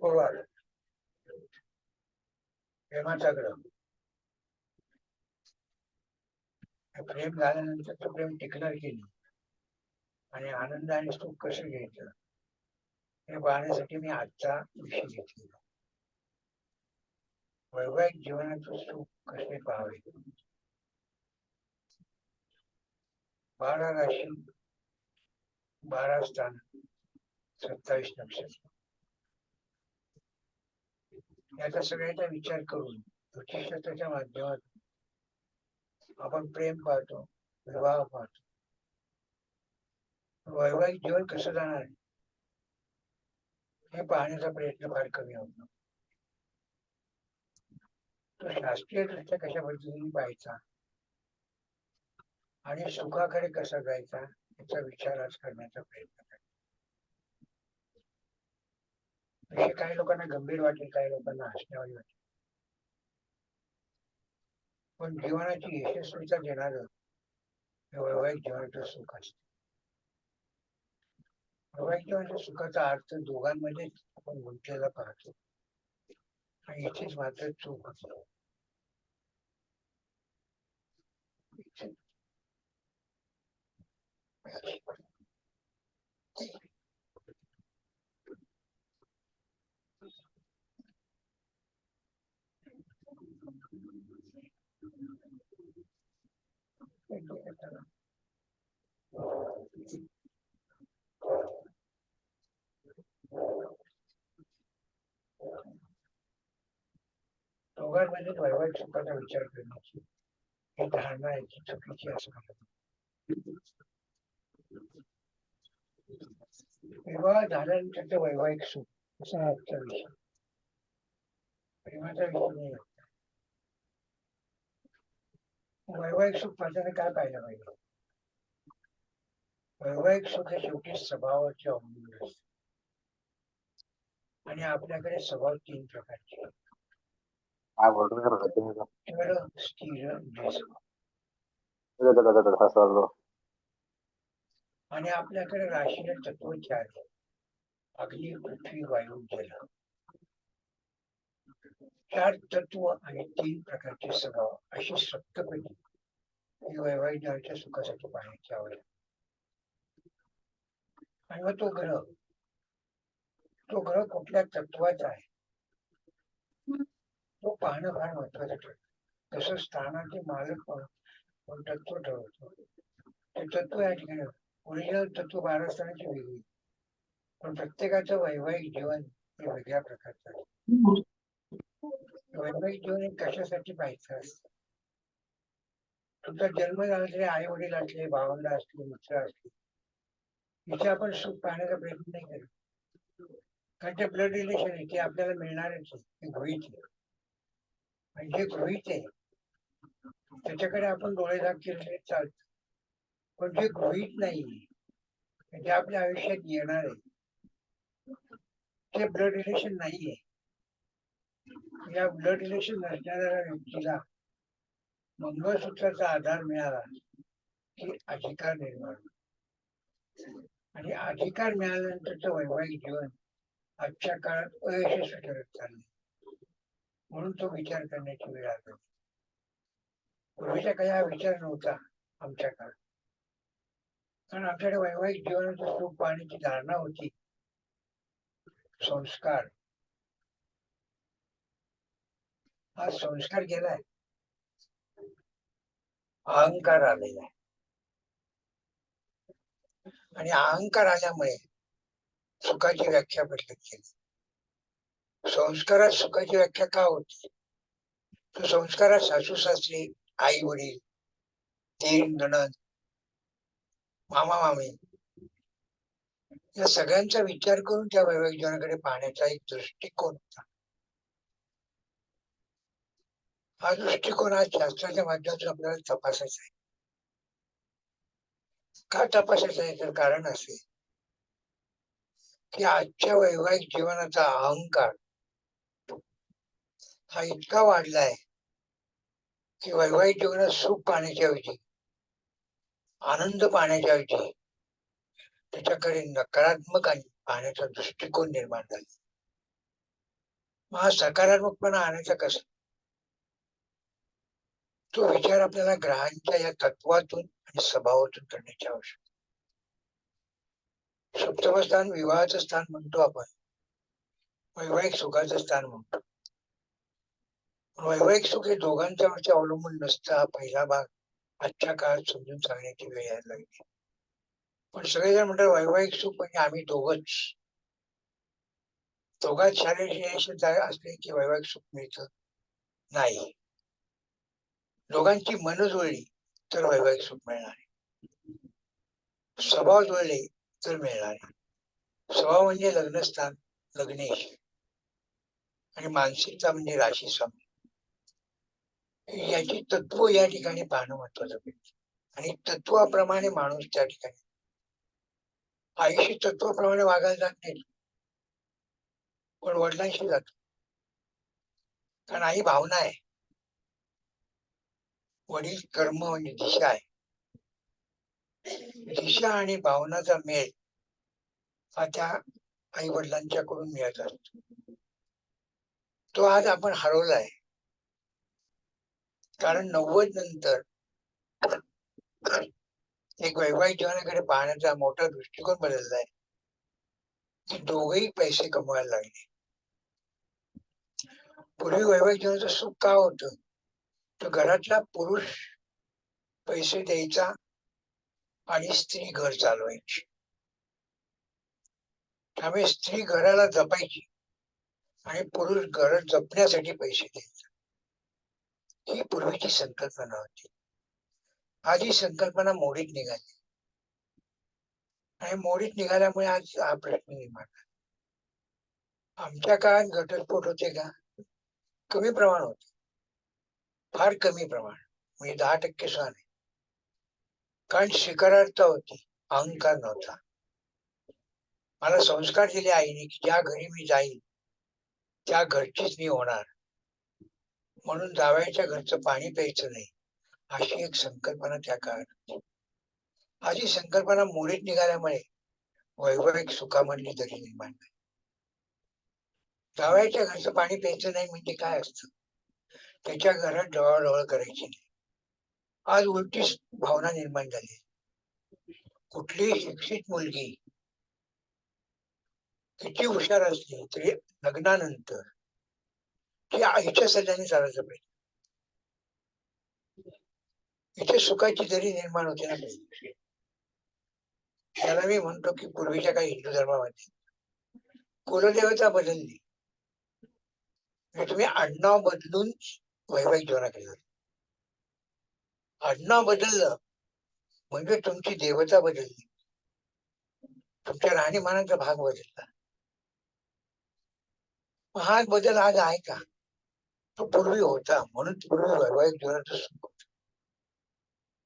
शुक्रवार प्रेमाचा ग्रह. प्रेम झाल्यानंतर तो प्रेम टिकणार की नाही आणि आनंद आणि सुख कसं घ्यायचं हे पाहण्यासाठी मी आजचा विषय घेतलेला. वैवाहिक जीवनाचं सुख कसे पाहावे. 12 राशी, 12 स्थान, 27 नक्षत्र याचा सगळ्याचा विचार करून ज्योतिषशास्त्राच्या माध्यमातून आपण प्रेम पाहतो, विवाह पाहतो. वैवाहिक जीवन कसं जाणार हे पाहण्याचा प्रयत्न फार कमी होतो. तो शास्त्रीय दृष्ट्या कशा पद्धतीने पाहायचा आणि सुखाकडे कसा जायचा याचा विचार आज करण्याचा प्रयत्न करतो. काही लोकांना गंभीर वाटेल, काही लोकांना हसण्यावारी वाटेल, पण जीवनाची यशस्वीता देणारं वैवाहिक जीवनाचं सुख असतं. वैवाहिक जीवनाच्या सुखाचा अर्थ दोघांमध्येच आपण गुंतलेला पाहतो आणि इथेच मात्र चूक होतो. दोघांमध्ये वैवाहिक सुखाचा विचार करण्याची ही धारणा आहे ती चुकीची असं म्हणतात. विवाह झाल्यानंतर वैवाहिक सुख असा आजचा विषय, प्रेमाचा विषय नाही. वैवाहिक सुख पाहताना काय पाहिलं पाहिजे. वैवाहिक सुख हे शेवटी स्वभावाचे अवलंबून असते आणि आपल्याकडे स्वभाव 3 प्रकारचे आहेत. स्थिर, आणि आपल्याकडे राशीने तत्व 4 आहेत. अग्नी, पृथ्वी, वायू, जल. 4 तत्व आणि 3 प्रकारचे स्वभाव अशी सप्तपदी ही वैवाहिक जीवनाच्या सुखासाठी पाहण्याची आवड. आणि मग तो ग्रह कुठल्या तत्वाचा आहे तो पाहणं फार महत्वाचं ठरतं. तसं स्थानाचे मालक पण तत्व ठरवतो. ते तत्व या ठिकाणी ओरिजिनल तत्व 12 स्थानाची वेगळी, पण प्रत्येकाचं वैवाहिक जीवन हे वेगळ्या प्रकारचं आहे. वैवाहिक जीवन हे कशासाठी पाहायचं असतं. तुमचा जन्म झाला तरी आई वडील असले, भावंड असले, मित्र असले, इथे आपण सुख पाहण्याचा प्रयत्न नाही करत. कारण ते ब्लड रिलेशन आहे, ते आपल्याला मिळणारच आहे, ते गृहीत आहे. आणि जे गृहीत आहे त्याच्याकडे आपण डोळे झाक केले चालत, पण जे गृहीत नाही जे आपल्या आयुष्यात येणार आहे ते ब्लड रिलेशन नाहीये. या ब्लड रिलेशन नसणाऱ्या व्यक्तीला मंगळसूत्राचा आधार मिळाला की अधिकार निर्माण, आणि अधिकार मिळाल्यानंतरचं वैवाहिक जीवन आजच्या काळात अयशस्वी ठरत चालले. म्हणून तो विचार करण्याची वेळ आली. पूर्वीच्या काही हा विचार नव्हता आमच्या काळात, कारण आमच्याकडे वैवाहिक जीवनाचं सुख पाहण्याची धारणा होती. संस्कार, हा संस्कार गेलाय, अहंकार आलेला आहे. आणि अहंकार आल्यामुळे सुखाची व्याख्या बदलत गेली. संस्कारात सुखाची व्याख्या का होती. तर संस्कारात सासू सासरे, आई वडील, दीर नणंद, मामा मामी या सगळ्यांचा विचार करून त्या वैवाहिक जीवनाकडे पाहण्याचा एक दृष्टिकोन होता. हा दृष्टिकोन आज शास्त्राच्या माध्यमातून आपल्याला तपासायचा आहे. का तपासायचं आहे तर कारण असे की आजच्या वैवाहिक जीवनाचा अहंकार हा इतका वाढलाय की वैवाहिक जीवनात सुख पाहण्याच्या ऐवजी, आनंद पाहण्याच्या ऐवजी त्याच्याकडे नकारात्मक पाहण्याचा दृष्टिकोन निर्माण झाला. मग हा सकारात्मकपणा आणायचा कसा? तो विचार आपल्याला ग्रहांच्या या तत्वातून आणि स्वभावातून करण्याची आवश्यकता. सप्तमस्थान विवाहाचं स्थान म्हणतो आपण, वैवाहिक सुखाचं स्थान म्हणतो. वैवाहिक सुख हे दोघांच्यावरती अवलंबून नसतं, हा पहिला भाग आजच्या काळात समजून सांगण्याची वेळ यायला लागली. पण सगळेजण म्हणतात वैवाहिक सुख म्हणजे आम्ही दोघच, दोघात शारीरिक रिलेशन असले की वैवाहिक सुख मिळतं. नाही, दोघांची मन जुळली तर वैवाहिक सुख मिळणार, स्वभाव जुळले तर मिळणार. स्वभाव म्हणजे लग्नस्थान, लग्नेश, आणि मानसिकता म्हणजे राशी स्वामी. याची तत्व या ठिकाणी पाहणं महत्वाचं आहे. आणि तत्वाप्रमाणे माणूस त्या ठिकाणी आईशी तत्वाप्रमाणे वागायला जात नाही, पण वडिलांशी जातो. कारण आई भावना आहे, वडील कर्म म्हणजे दिशा आहे. दिशा आणि भावनाचा मेळ हा त्या आई वडिलांच्याकडून मिळत असतो. तो आज आपण हरवलाय. कारण 90 नंतर एक वैवाहिक जीवनाकडे पाहण्याचा मोठा दृष्टिकोन बदललाय की दोघेही पैसे कमवायला लागले. पूर्वी वैवाहिक जीवनाचं सुख का होतं, तर घरातला पुरुष पैसे द्यायचा आणि स्त्री घर चालवायची. त्यामुळे स्त्री घराला जपायची आणि पुरुष घर जपण्यासाठी पैसे द्यायचा. ही पूर्वीची संकल्पना होती. आज ही संकल्पना मोडीत निघाली, आणि मोडीत निघाल्यामुळे आज हा प्रश्न निर्माण झाला. आमच्या काळात घटस्फोट होते का? कमी प्रमाण होते, फार कमी प्रमाण, म्हणजे 10% सुद्धा नाही. कारण स्वीकारार्हता होती, अहंकार नव्हता. मला संस्कार दिले आईने की ज्या घरी मी जाईन त्या घरचीच मी होणार, म्हणून जावयाच्या घरचं पाणी प्यायचं नाही, अशी एक संकल्पना त्या काळात. आज ही संकल्पना मोडीत निघाल्यामुळे वैवाहिक सुखामधली दरी निर्माण झाली. जावयाच्या घरचं पाणी प्यायचं नाही म्हणजे काय असतं, त्याच्या घरात डोळाडोळ करायची नाही. आज उलटी भावना निर्माण झाली. कुठलीही शिक्षित मुलगी किती हुशार असली तरी लग्नानंतर ती आईच्या सल्ल्याने चालायचं पाहिजे. इथे सुखाची दरी निर्माण होते ना. त्याला मी म्हणतो की पूर्वीच्या काही हिंदू धर्मामध्ये कुलदेवता बदलली, म्हणजे तुम्ही आडनाव बदलून वैवाहिक जीवनाकडे जाता. आडनाव बदललं म्हणजे तुमची देवता बदलली, तुमच्या राहणीमानाचा भाग बदलला. हा बदल आज आहे का? तो पूर्वी होता, म्हणून पूर्वी वैवाहिक जीवनाचं सुख होतं.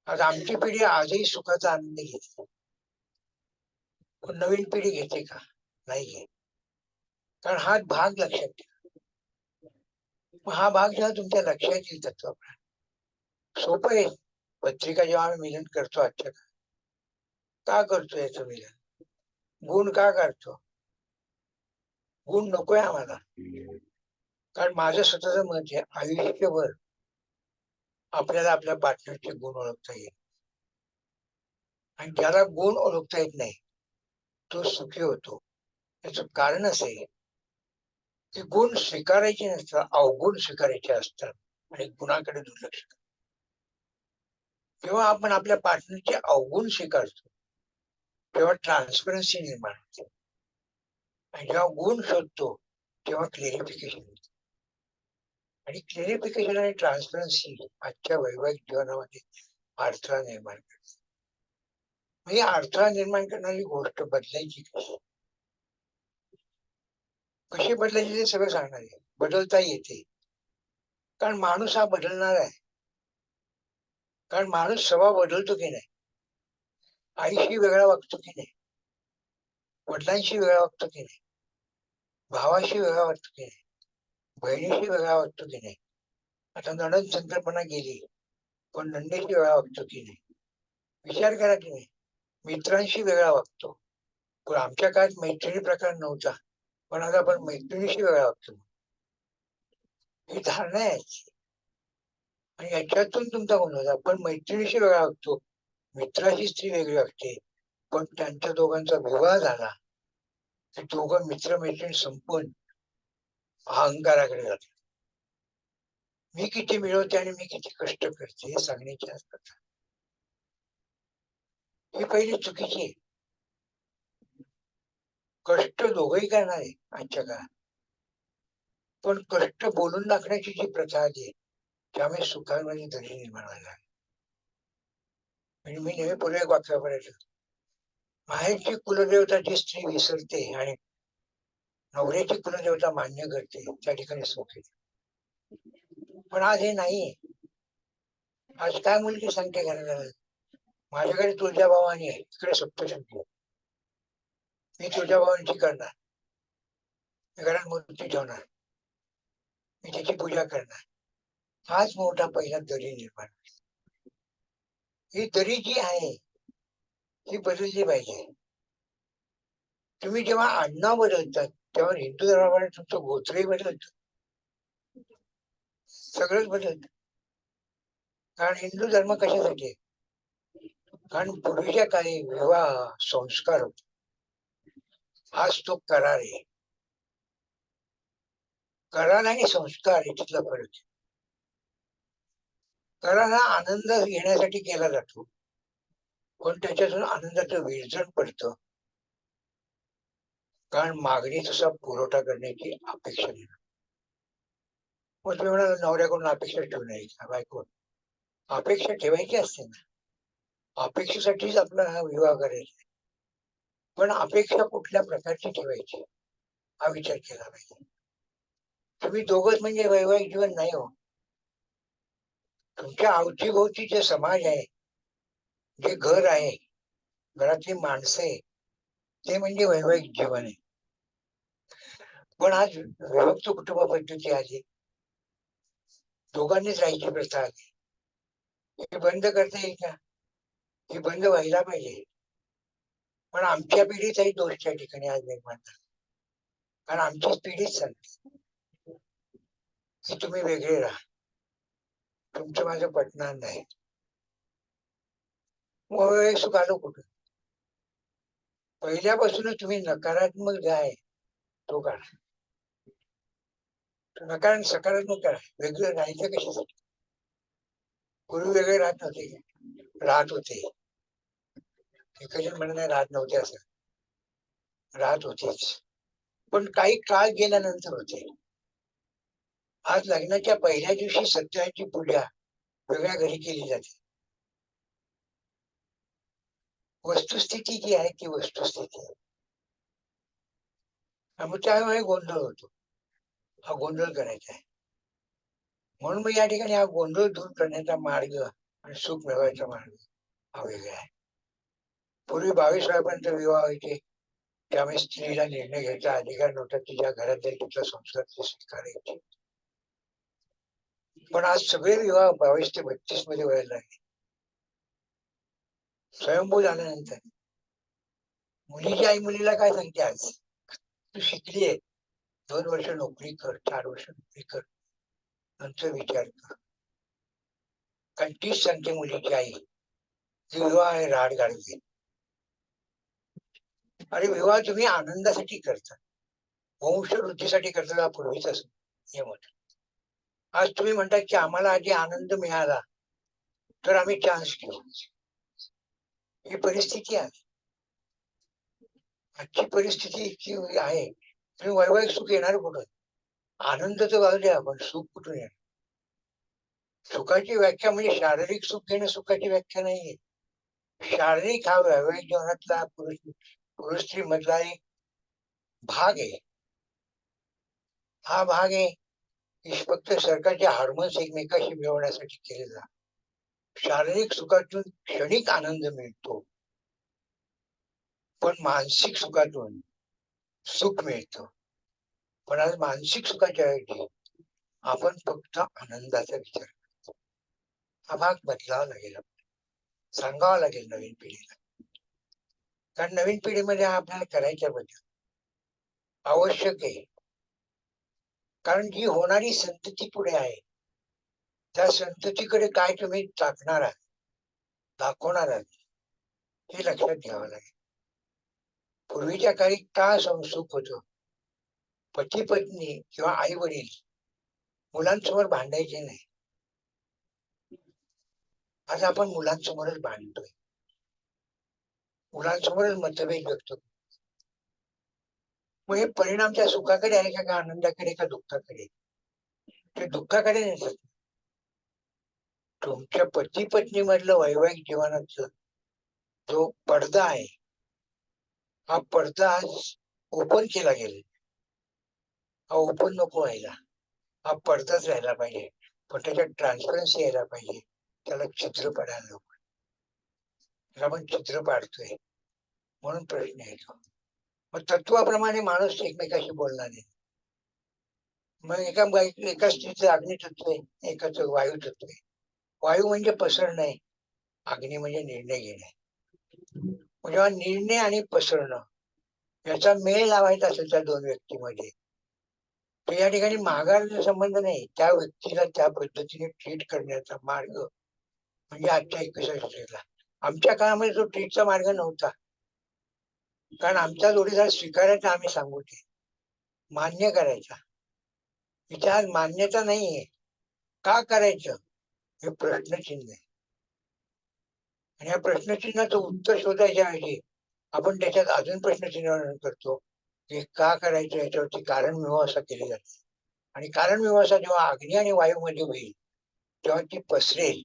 आज आमची पिढी आजही सुखाचा आनंद घेते, पण नवीन पिढी घेते का? नाही घेत. कारण हा भाग लक्षात ठेवा. हा भाग जेव्हा तुमच्या लक्षात येईल तत्व सोपं आहे. पत्रिका जेव्हा आम्ही मिलन करतो आजच्या का करतो याचं मिलन, गुण का काढतो? गुण नकोय आम्हाला. कारण माझं स्वतःच मत आहे, आयुष्यभर आपल्याला आपल्या पार्टनरचे गुण ओळखता येईल, आणि ज्याला गुण ओळखता येत नाही तो सुखी होतो. याच कारण असं आहे की गुण स्वीकारायचे नसतात, अवगुण स्वीकारायचे असतात, आणि गुणाकडे दुर्लक्ष करतो. जेव्हा आपण आपल्या पार्टनरचे अवगुण स्वीकारतो तेव्हा ट्रान्सपरन्सी निर्माण होते, आणि जेव्हा गुण शोधतो तेव्हा क्लेरिफिकेशन होते. आणि क्लेरिफिकेशन आणि ट्रान्सपरन्सी आजच्या वैवाहिक जीवनामध्ये अडथळा निर्माण करते. म्हणजे अडथळा निर्माण करणारी गोष्ट बदलायची कशी, कशी बदलायची ते सगळं सांगणार आहे. बदलता येते, कारण माणूस हा बदलणार आहे. कारण माणूस स्वभाव बदलतो की नाही, आईशी वेगळा वागतो की नाही, वडिलांशी वेगळा वागतो की नाही, भावाशी वेगळा वागतो की नाही, बहिणीशी वेगळा वागतो की नाही. आता नणंद संकल्पना गेली, पण नंदेशी वेगळा वागतो की नाही. विचार करा की नाही. मित्रांशी वेगळा वागतो, पण आमच्या काळात मैत्रिणी प्रकार नव्हता, पण आता आपण मैत्रिणीशी वेगळा वागतो. ही धारणा आहे याची. आणि याच्यातून तुमचा गोंधळ होता. पण मैत्रिणीशी वेगळा वागतो, मित्राची स्त्री वेगळी वागते. पण त्यांच्या दोघांचा विवाह झाला ते दोघं मित्र मैत्रीण संपून अहंकाराकडे जातात. मी किती मिळवते आणि मी किती कष्ट करते हे सांगण्याची असतात. ही पहिली चुकीची आहे. कष्ट दोघंही करणार आहे आजच्या काळात, पण कष्ट बोलून दाखवण्याची जी प्रथा आहे त्यामुळे सुखामध्ये दरी निर्माण व्हायला. म्हणजे मी नेहमी पूर्वी एक वाक्य वापरायचो, माहेरची कुलदेवता जी स्त्री विसरते आणि नवऱ्याची कुलदेवता मान्य करते त्या ठिकाणी सुख येते. पण आज हे नाही. आज काय मुलगी सांगते घराला, माझ्याकडे तुळजाभवानी आहे, इकडे सप्तशंगी आहे, मी तुळजाभवानीची करणार, मी घरात मूर्ती ठेवणार, मी त्याची पूजा करणार. हाच मोठा पहिला दरी निर्माण. ही दरी जी आहे ही बदलली पाहिजे. तुम्ही जेव्हा आडनाव बदलतात तेव्हा हिंदू धर्मामध्ये तुमचं गोत्रही बदलत, सगळंच बदलत. कारण हिंदू धर्म कशासाठी आहे? कारण पूर्वीच्या काळी विवाह संस्कार होते, आज तो करार आहे. करार आणि संस्कार याच्यातला फरक आहे. करार हा आनंद घेण्यासाठी केला जातो, पण त्याच्यातून आनंदाचं विरजण पडतं. कारण मागणी तसा पुरवठा करण्याची अपेक्षा नाही. मग तुम्ही म्हणाल नवऱ्याकडून अपेक्षा ठेवू नये का? बायको अपेक्षा ठेवायची असते ना, अपेक्षेसाठीच आपला हा विवाह करायचा. पण अपेक्षा कुठल्या प्रकारची ठेवायची हा विचार केला पाहिजे. तुम्ही दोघंच म्हणजे वैवाहिक जीवन नाही हो. तुमच्या अवतीभोवती जे समाज आहे, जे घर आहे, घरातली माणसं आहे, ते म्हणजे वैवाहिक जीवन आहे. पण आज विभक्त कुटुंब पद्धती आली, दोघांनीच राहायची प्रथा आली. हे बंद करता येईल का? हे बंद व्हायला पाहिजे. पण आमच्या पिढीचाही दोष त्या ठिकाणी आज निर्माण झाला. कारण आमचीच पिढीच सांगते की तुम्ही वेगळे राहा, तुमचं माझं पटणार नाही. मग सुख आलो कुठं? पहिल्यापासूनच तुम्ही नकारात्मक जे आहे तो करा, नकार सकारात्मक करा. वेगळं राहायचं कशासाठी? पूर्वी वेगळे राहत नव्हते, राहत होते. एकजण म्हणत नाही राहत नव्हते, असं राहत होतेच. पण काही काळ गेल्यानंतर होते. आज लग्नाच्या पहिल्या दिवशी सत्यनारायणची पूजा वेगळ्या घरी केली जाते. वस्तुस्थिती जी आहे ती वस्तुस्थिती आहे. मग त्यामुळे गोंधळ होतो. हा गोंधळ करायचा आहे. म्हणून मग या ठिकाणी हा गोंधळ दूर करण्याचा मार्ग आणि सुख मिळवायचा मार्ग हा वेगळा आहे. पूर्वी 22 वयापर्यंत विवाह व्हायचे, त्यामुळे स्त्रीला निर्णय घ्यायचा अधिकार नव्हता. तिच्या घरात जाईल तिचा संस्कार स्वीकारायचे. पण आज सगळे विवाह 22 ते 32 मध्ये व्हायला लागले. स्वयंभू झाल्यानंतर मुलीची आई मुलीला काय सांगते, आज तू शिकली आहे, 2 वर्ष नोकरी कर, 4 वर्ष नोकरी कर, नंतर विचार कर. कारण तीच सांगते मुलीची आई की विवाह आहे राड घालते. अरे विवाह तुम्ही आनंदासाठी करता, वंशवृद्धीसाठी करता, पूर्वीचा नियम होता. आज तुम्ही म्हणता की आम्हाला आधी आनंद मिळाला तर आम्ही चान्स घेऊ. ही परिस्थिती आहे. आजची परिस्थिती इतकी आहे, तुम्ही वैवाहिक सुख येणार कुठून? आनंद तर बाजू द्या, पण सुख कुठून येणार? सुखाची व्याख्या म्हणजे शारीरिक सुख घेणं सुखाची व्याख्या नाहीये. शारीरिक हा वैवाहिक जीवनातला पुरुष स्त्री मधला एक भाग आहे. हा भाग आहे की फक्त सरकारचे हार्मोन्स एकमेकाशी मिळवण्यासाठी केलेला. शारीरिक सुखातून क्षणिक आनंद मिळतो, पण मानसिक सुखातून सुख मिळतं. पण आज मानसिक सुखाच्या ऐवजी आपण फक्त आनंदाचा विचार करतो. हा भाग बदलावा लागेल, सांगावा लागेल नवीन पिढीला. कारण नवीन पिढीमध्ये आपल्याला करायच्या बदल आवश्यक आहे. कारण जी होणारी संतती पुढे आहे त्या संततीकडे काय तुम्ही टाकणार आहात, दाखवणार आहात, हे लक्षात घ्यावं लागेल. पूर्वीच्या काळी का संसुख होतं, पती पत्नी किंवा आई वडील मुलांसमोर भांडायचे नाही. आज आपण मुलांसमोरच भांडतोय, मुलांसमोरच मतभेद व्यक्त. मग हे परिणाम त्या सुखाकडे आहे का आनंदाकडे का दुःखाकडे? ते दुःखाकडे नेतात. तुमच्या पती पत्नी मधलं वैवाहिक जीवनाचं जो पडदा आहे, हा पडदा आज ओपन केला गेला. हा ओपन नको व्हायला, हा पडदाच राहायला पाहिजे, पण त्याच्यात ट्रान्सपरन्सी यायला पाहिजे. त्याला छिद्र पडायला नको. आपण छिद्र पाडतोय म्हणून प्रश्न येतो. मग तत्वाप्रमाणे माणूस एकमेकाशी बोलणार नाही. मग एका स्त्रीचं अग्नितत्व आहे, एकाचं वायुतत्व आहे. वायू म्हणजे पसरणं आहे, अग्नी म्हणजे निर्णय घेणे. जेव्हा निर्णय आणि पसरणं याचा मेळ लावायचा असेल त्या दोन व्यक्तीमध्ये, तर या ठिकाणी माघार संबंध नाही, त्या व्यक्तीला त्या पद्धतीने ट्रीट करण्याचा मार्ग म्हणजे आजच्या 21व्या शतकातला. आमच्या काळामध्ये तो ट्रीटचा मार्ग नव्हता, कारण आमचा जोडीदार स्वीकारायचा, आम्ही सांगू ते मान्य करायचा. इथे आज मान्यता नाहीये, का करायचं हे प्रश्नचिन्ह आहे. आणि या प्रश्नचिन्हाचं उत्तर शोधायच्या ऐवजी आपण त्याच्यात अजून प्रश्नचिन्ह करतो की का करायचं, याच्यावरती कारण मीमांसा केली जाते. आणि कारण मीमांसा जेव्हा अग्नी आणि वायूमध्ये होईल तेव्हा ती पसरेल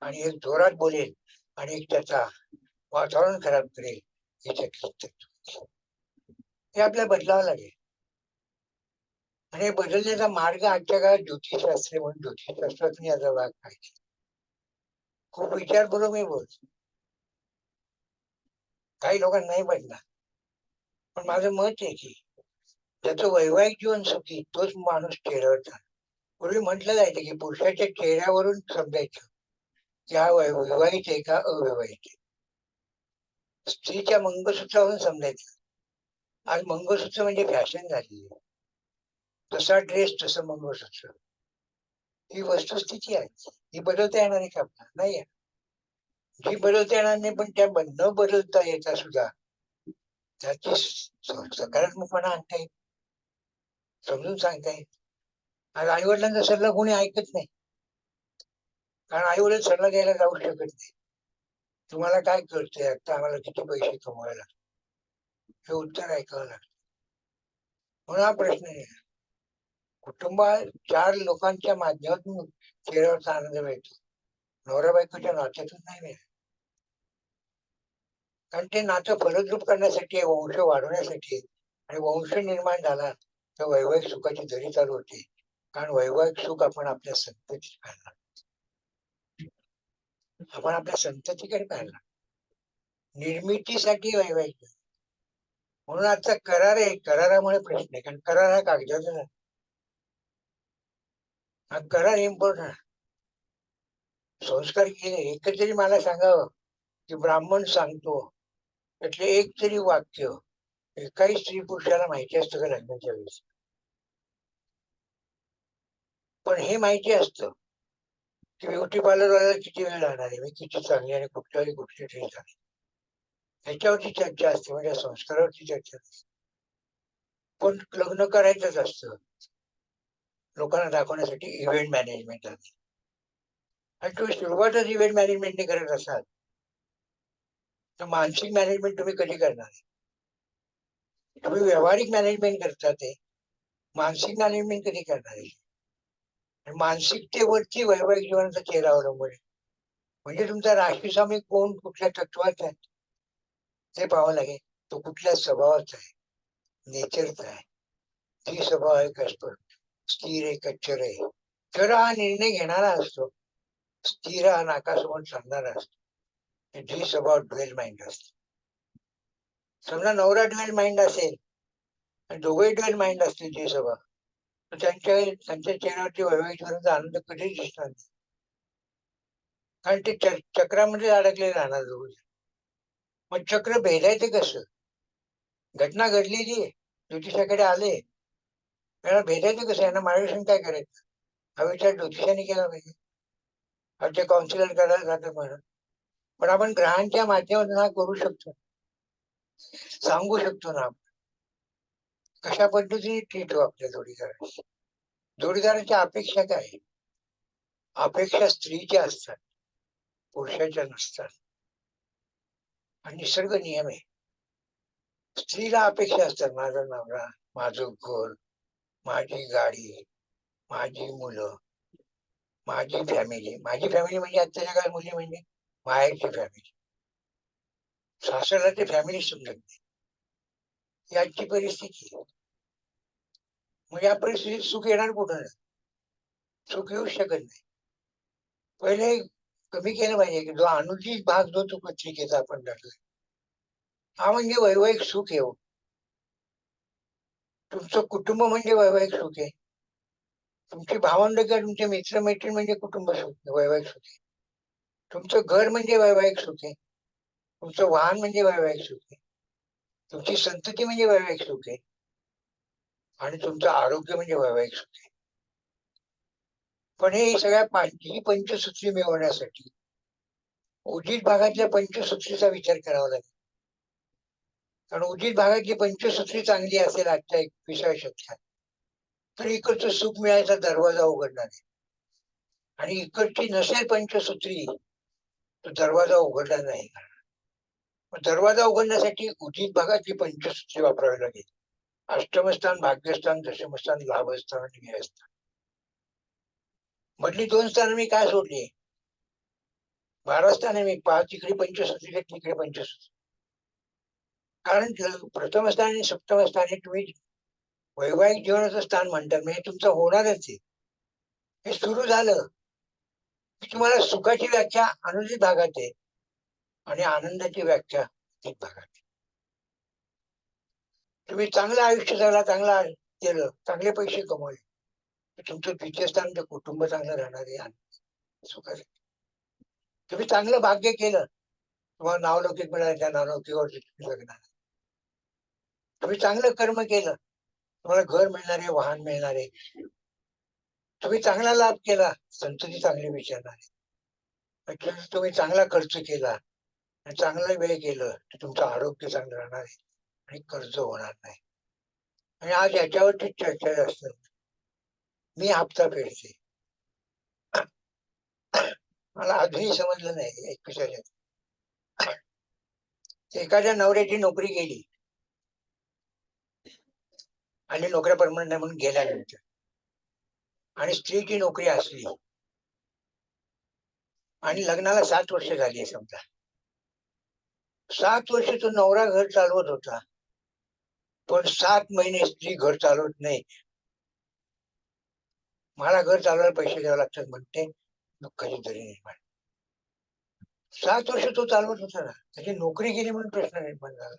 आणि एक जोरात बोलेल आणि एक त्याचा वातावरण खराब करेल. हे आपल्याला बदलावं लागेल. आणि बदलण्याचा मार्ग आजच्या काळात ज्योतिषशास्त्र म्हणून ज्योतिषशास्त्रातून याचा भाग पाहिजे. खूप विचार करून मी बोलतो, काही लोकांना नाही पडणार, पण माझं मत आहे की ज्याचं वैवाहिक जीवन सुखी तोच माणूस चेहऱ्यावर. पूर्वी म्हटलं जायचं की पुरुषाच्या चेहऱ्यावरून समजायचं की हा विवाहित आहे का अविवाहित आहे. स्त्रीच्या मंगळसूत्रावरून समजायचं. आज मंगळसूत्र म्हणजे फॅशन झाली, तसा ड्रेस तसं मंगळसूत्र. ही वस्तुस्थिती आहे, ही बदलता येणार आहे का आपल्याला? नाही. जी बदलता येणार नाही, पण त्या न बदलता येता सुद्धा त्याची सकारात्मकपणा आणता येईल, समजून सांगता येईल. आज आई वडिलांचा सल्ला कोणी ऐकत नाही, कारण आई वडील सल्ला द्यायला जाऊ शकत नाही. तुम्हाला काय कळतंय, आता आम्हाला किती पैसे कमवायला, हे उत्तर ऐकावं लागतं. म्हणून हा प्रश्न आहे. कुटुंबात 4 लोकांच्या माध्यमातून चेहऱ्यावरचा आनंद मिळतो, नवरा बायकोच्या नात्यातून नाही मिळत. कारण ते नातं फलद्रूप करण्यासाठी, वंश वाढवण्यासाठी, आणि वंश निर्माण झाला तर वैवाहिक सुखाची जरी चालू होते. कारण वैवाहिक सुख आपण आपल्या संततीत पाहिला, आपण आपल्या संततीकडे पाहिला. निर्मितीसाठी वैवाहिक. म्हणून आजचा करार आहे, करारामुळे प्रश्न आहे, कारण करार हा कागदाचा, हा करार इम्पॉर्टंट. संस्कार केले. एकच तरी मला सांगावं की ब्राह्मण सांगतो त्यातले एक तरी वाक्य एकाही स्त्री पुरुषाला माहिती असतं का लग्नाच्या वेळेस? पण हे माहिती असतं की ब्युटी पार्लरवाला किती वेळ लागणार आहे, मी किती चांगली आणि कुठल्याही गोष्टी ठीक आहे, ह्याच्यावरची चर्चा असते, म्हणजे संस्कारावरची चर्चा असते. पण लग्न करायचंच असतं लोकांना दाखवण्यासाठी इव्हेंट मॅनेजमेंट. आणि तुम्ही सुरुवातच इव्हेंट मॅनेजमेंटने करत असाल तर मानसिक मॅनेजमेंट तुम्ही कधी करणार? तुम्ही व्यावहारिक मॅनेजमेंट करता, ते मानसिक मॅनेजमेंट कधी करणार आहे? मानसिकतेवरती वैवाहिक जीवनाचा चेहरा अवलंबून आहे. म्हणजे तुमचा राशीस्वामी कोण, कुठल्या तत्वाचा आहे ते पाहावं लागेल. तो कुठल्या स्वभावाचा आहे, नेचरचा आहे, जी स्वभाव आहे कसं, स्थिर आहे कच्चर आहे. तर हा निर्णय घेणारा असतो, स्थिर हा नाकासमोर चालणारा असतो, जी स्वभाव ड्वेल माइंड असतो. समजा नवरा ड्वेल माइंड असेल आणि दोघेही ड्वेल माइंड असतील जी स्वभाव, तर त्यांच्या चेहऱ्यावरती वैवाहिक जीवनाचा आनंद कधीच दिसणार नाही, कारण ते चक्रामध्ये अडकले राहणार दोघे. मग चक्र भेदायचं कसं? घटना घडलेली, ज्योतिषाकडे आले, याला भेटायचं कसं, यांना मार्गदर्शन काय करायचं हा विचार ज्योतिषाने केला पाहिजे. ते काउन्सिलर करायला जातं म्हणून, पण आपण ग्रहांच्या माध्यमातून हा करू शकतो, सांगू शकतो ना कशा पद्धतीने ट्रीट हो आपल्या जोडीदाराची. जोडीदाराच्या अपेक्षा काय, अपेक्षा स्त्रीच्या असतात, पुरुषाच्या नसतात. आणि निसर्ग नियम आहे, स्त्रीला अपेक्षा असतात, माझा नवरा, माझं घर, माझी गाडी, माझी मुलं, माझी फॅमिली. माझी फॅमिली म्हणजे आजच्या काळात मुली म्हणजे माहेरची फॅमिली. सासऱ्याला ते फॅमिली समजत नाही, ही आजची परिस्थिती. मग या परिस्थितीत सुख येणार कुठं, सुख येऊ शकत नाही. पहिले कमी केलं पाहिजे की जो अनुचित भाग जो तो पत्रिकेचा आपण टाकला, हा म्हणजे वैवाहिक सुख आहे. तुमचं कुटुंब म्हणजे वैवाहिक सुख आहे. तुमची भावंड किंवा तुमचे मित्र मैत्रीण म्हणजे कुटुंब सुख, वैवाहिक सुख आहे. तुमचं घर म्हणजे वैवाहिक सुख आहे. तुमचं वाहन म्हणजे वैवाहिक सुख आहे. तुमची संतती म्हणजे वैवाहिक सुख आहे. आणि तुमचं आरोग्य म्हणजे वैवाहिक सुख आहे. पण हे सगळ्या ही पंचसूत्री मिळवण्यासाठी उचित भागातल्या पंचसूत्रीचा विचार करावा लागेल. कारण उचित भागातली पंचसूत्री चांगली असेल आजच्या 21व्या शतकात, तर इकडचं सुख मिळायचा दरवाजा उघडणार आहे. आणि इकडची नसेल पंचसूत्री तर दरवाजा उघडला नाही. दरवाजा उघडण्यासाठी उचित भागातली पंचसूत्री वापरावी लागेल. अष्टमस्थान, भाग्यस्थान, दशमस्थान, लाभस्थान आणि व्ययस्थान. मधली 2 स्थान मी काय सोडली, 12 स्थान मी 5 इकडे पंचसूत्री, तिकडे पंचसूत्री. कारण प्रथम स्थान आणि सप्तम स्थान हे तुम्ही वैवाहिक जीवनाचं स्थान म्हणतात, म्हणजे तुमचं होणारच आहे. हे सुरू झालं की तुम्हाला सुखाची व्याख्या अनुचित भागात आहे आणि आनंदाची व्याख्या उचित भागात. तुम्ही चांगलं आयुष्य जगला, चांगला केलं, चांगले पैसे कमवले, तुमचं द्वितीय स्थान कुटुंब चांगलं राहणार आहे, सुखाचे. तुम्ही चांगलं भाग्य केलं, तुम्हाला नावलौकिक मिळालं, त्या नावलौकिकावर जगणार. तुम्ही चांगलं कर्म केलं, तुम्हाला घर मिळणार आहे, वाहन मिळणार आहे. तुम्ही चांगला लाभ केला, संतती चांगली विचारणार आहे. तुम्ही चांगला खर्च केला आणि चांगला वेळ केलं तर तुमचं आरोग्य चांगलं राहणार आहे आणि कर्ज होणार नाही. आणि आज याच्यावरती चर्चा जास्त, मी हप्ता फेडते. मला अजूनही समजलं नाही एक विषय, एखाद्या नवऱ्याची नोकरी गेली आणि नोकऱ्या परमनंट नाही म्हणून गेल्यानंतर, आणि स्त्रीची नोकरी असली आणि लग्नाला 7 वर्ष झाली समजा, 7 वर्ष तो नवरा घर चालवत होता, पण 7 महिने स्त्री घर चालवत नाही. मला घर चालवायला पैसे द्यावे लागतात म्हणते, दुःखाची दरी निर्माण. 7 वर्ष तो चालवत होता ना, त्याची नोकरी गेली म्हणून प्रश्न निर्माण झाला.